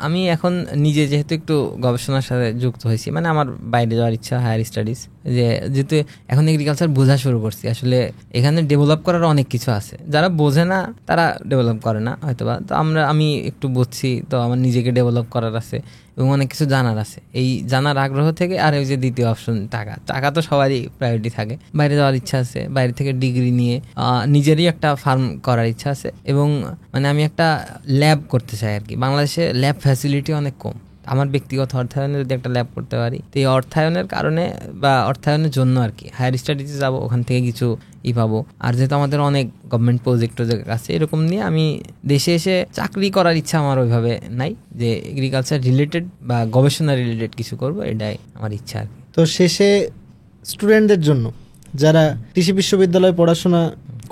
আমি এখন নিজে যেহেতু একটু গবেষণার সাথে যুক্ত হয়েছি, মানে আমার বাইরে যাওয়ার ইচ্ছা, হায়ার স্টাডিজ, যেহেতু এখন এগ্রিকালচার বোঝা শুরু করছি, আসলে এখানে ডেভেলপ করার অনেক কিছু আছে, যারা বোঝে না তারা ডেভেলপ করে না হয়তোবা। তো আমি একটু বুঝছি, তো আমার নিজেকে ডেভেলপ করার আছে এবং অনেক কিছু জানার আছে। এই জানার আগ্রহ থেকে, আর ওই যে দ্বিতীয় অপশন টাকা তো সবারই প্রায়োরিটি থাকে। বাইরে যাওয়ার ইচ্ছা আছে, বাইরে থেকে ডিগ্রি নিয়ে নিজেরই একটা ফার্ম করার ইচ্ছা আছে, এবং মানে আমি একটা ল্যাব করতে চাই আর কি। বাংলাদেশে ল্যাব ফ্যাসিলিটি অনেক কম, আমার ব্যক্তিগত অর্থায়নে যদি একটা ল্যাব করতে পারি, তো এই অর্থায়নের কারণে বা অর্থায়নের জন্য আর কি হায়ার স্টাডিজে যাবো, ওখান থেকে কিছু পাবো। আর যেহেতু আমাদের অনেক গভর্নমেন্ট প্রজেক্ট আছে, এরকম নিয়ে আমি দেশে এসে চাকরি করার ইচ্ছা আমার ওইভাবে নাই, যে এগ্রিকালচার রিলেটেড বা গবেষণা রিলেটেড কিছু করবো, এটাই আমার ইচ্ছা আর কি। তো শেষে স্টুডেন্টদের জন্য যারা কৃষি বিশ্ববিদ্যালয়ে পড়াশোনা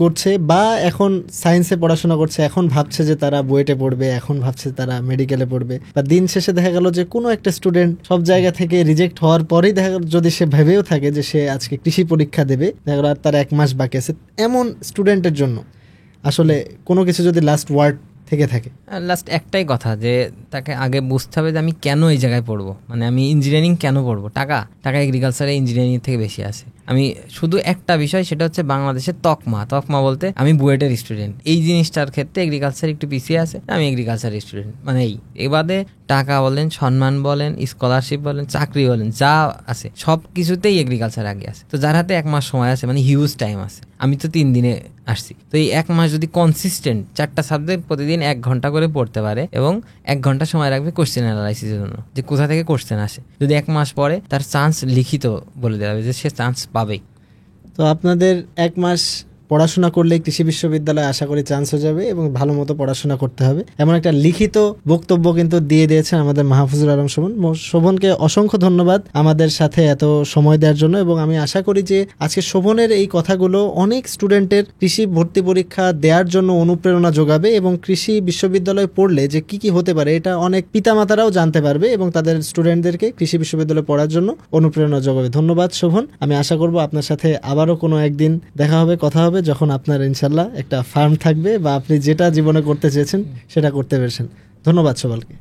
করছে বা এখন সায়েন্সে পড়াশোনা করছে, এখন ভাবছে যে তারা বুয়েটে পড়বে, এখন ভাবছে তারা মেডিকেলে পড়বে, বা দিন শেষে দেখা গেল যে কোনো একটা স্টুডেন্ট সব জায়গা থেকে রিজেক্ট হওয়ার পরেই দেখা গেল, যদি সে ভেবেও থাকে যে সে আজকে কৃষি পরীক্ষা দেবে, দেখা গেল আর তার 1 মাস বাকি আছে, এমন স্টুডেন্টের জন্য আসলে কোনো কিছু যদি লাস্ট ওয়ার্ড থেকে থাকে? লাস্ট একটাই কথা, যে তাকে আগে বুঝতে হবে যে আমি কেন এই জায়গায় পড়বো, মানে আমি ইঞ্জিনিয়ারিং কেন পড়বো। টাকা এগ্রিকালচারে ইঞ্জিনিয়ারিং থেকে বেশি আছে। আমি শুধু একটা বিষয়, সেটা হচ্ছে বাংলাদেশের তকমা বলতে আমি বুয়েটের স্টুডেন্ট, এই জিনিসটার ক্ষেত্রে এগ্রিকালচার একটু পিছিয়ে আছে, আমি এগ্রিকালচার স্টুডেন্ট, মানে এই বাদে টাকা বলেন, সম্মান বলেন, স্কলারশিপ বলেন, চাকরি বলেন, যা আছে সব কিছুতেই এগ্রিকালচার আগে আছে। তো যার হাতে 1 মাস সময় আছে, মানে হিউজ টাইম আছে, আমি তো 3 দিনে আসছি, তো এই 1 মাস যদি কনসিস্টেন্ট 4টা সাবজেক্ট প্রতিদিন 1 ঘন্টা করে পড়তে পারে এবং 1 ঘন্টা সময় রাখবে কোশ্চেন অ্যানালাইসিসের জন্য, যে কোথা থেকে কোশ্চেন আসে, যদি 1 মাস পরে তার চান্স লিখিত বলে দেওয়া হবে যে সে চান্স পাবেই। তো আপনাদের 1 মাস পড়াশোনা করলে কৃষি বিশ্ববিদ্যালয়ে আশা করি চান্স হয়ে যাবে এবং ভালো মতো পড়াশোনা করতে হবে, এমন একটা লিখিত বক্তব্য কিন্তু দিয়ে দিয়েছেন আমাদের মাহফুজুর আলম শোভন। শোভনকে অসংখ্য ধন্যবাদ আমাদের সাথে এত সময় দেওয়ার জন্য, এবং আমি আশা করি যে আজকে শোভনের এই কথাগুলো অনেক স্টুডেন্টের কৃষি ভর্তি পরীক্ষা দেওয়ার জন্য অনুপ্রেরণা যোগাবে, এবং কৃষি বিশ্ববিদ্যালয়ে পড়লে যে কি কি হতে পারে এটা অনেক পিতামাতারাও জানতে পারবে এবং তাদের স্টুডেন্টদেরকে কৃষি বিশ্ববিদ্যালয়ে পড়ার জন্য অনুপ্রেরণা যোগাবে। ধন্যবাদ শোভন। আমি আশা করব আপনার সাথে আবারও কোনো একদিন দেখা হবে, কথা হবে, যখন আপনার ইনশাল্লাহ একটা ফার্ম থাকবে বা আপনি যেটা জীবনে করতে চেয়েছেন সেটা করতে পেরেছেন। ধন্যবাদ সবাইকে।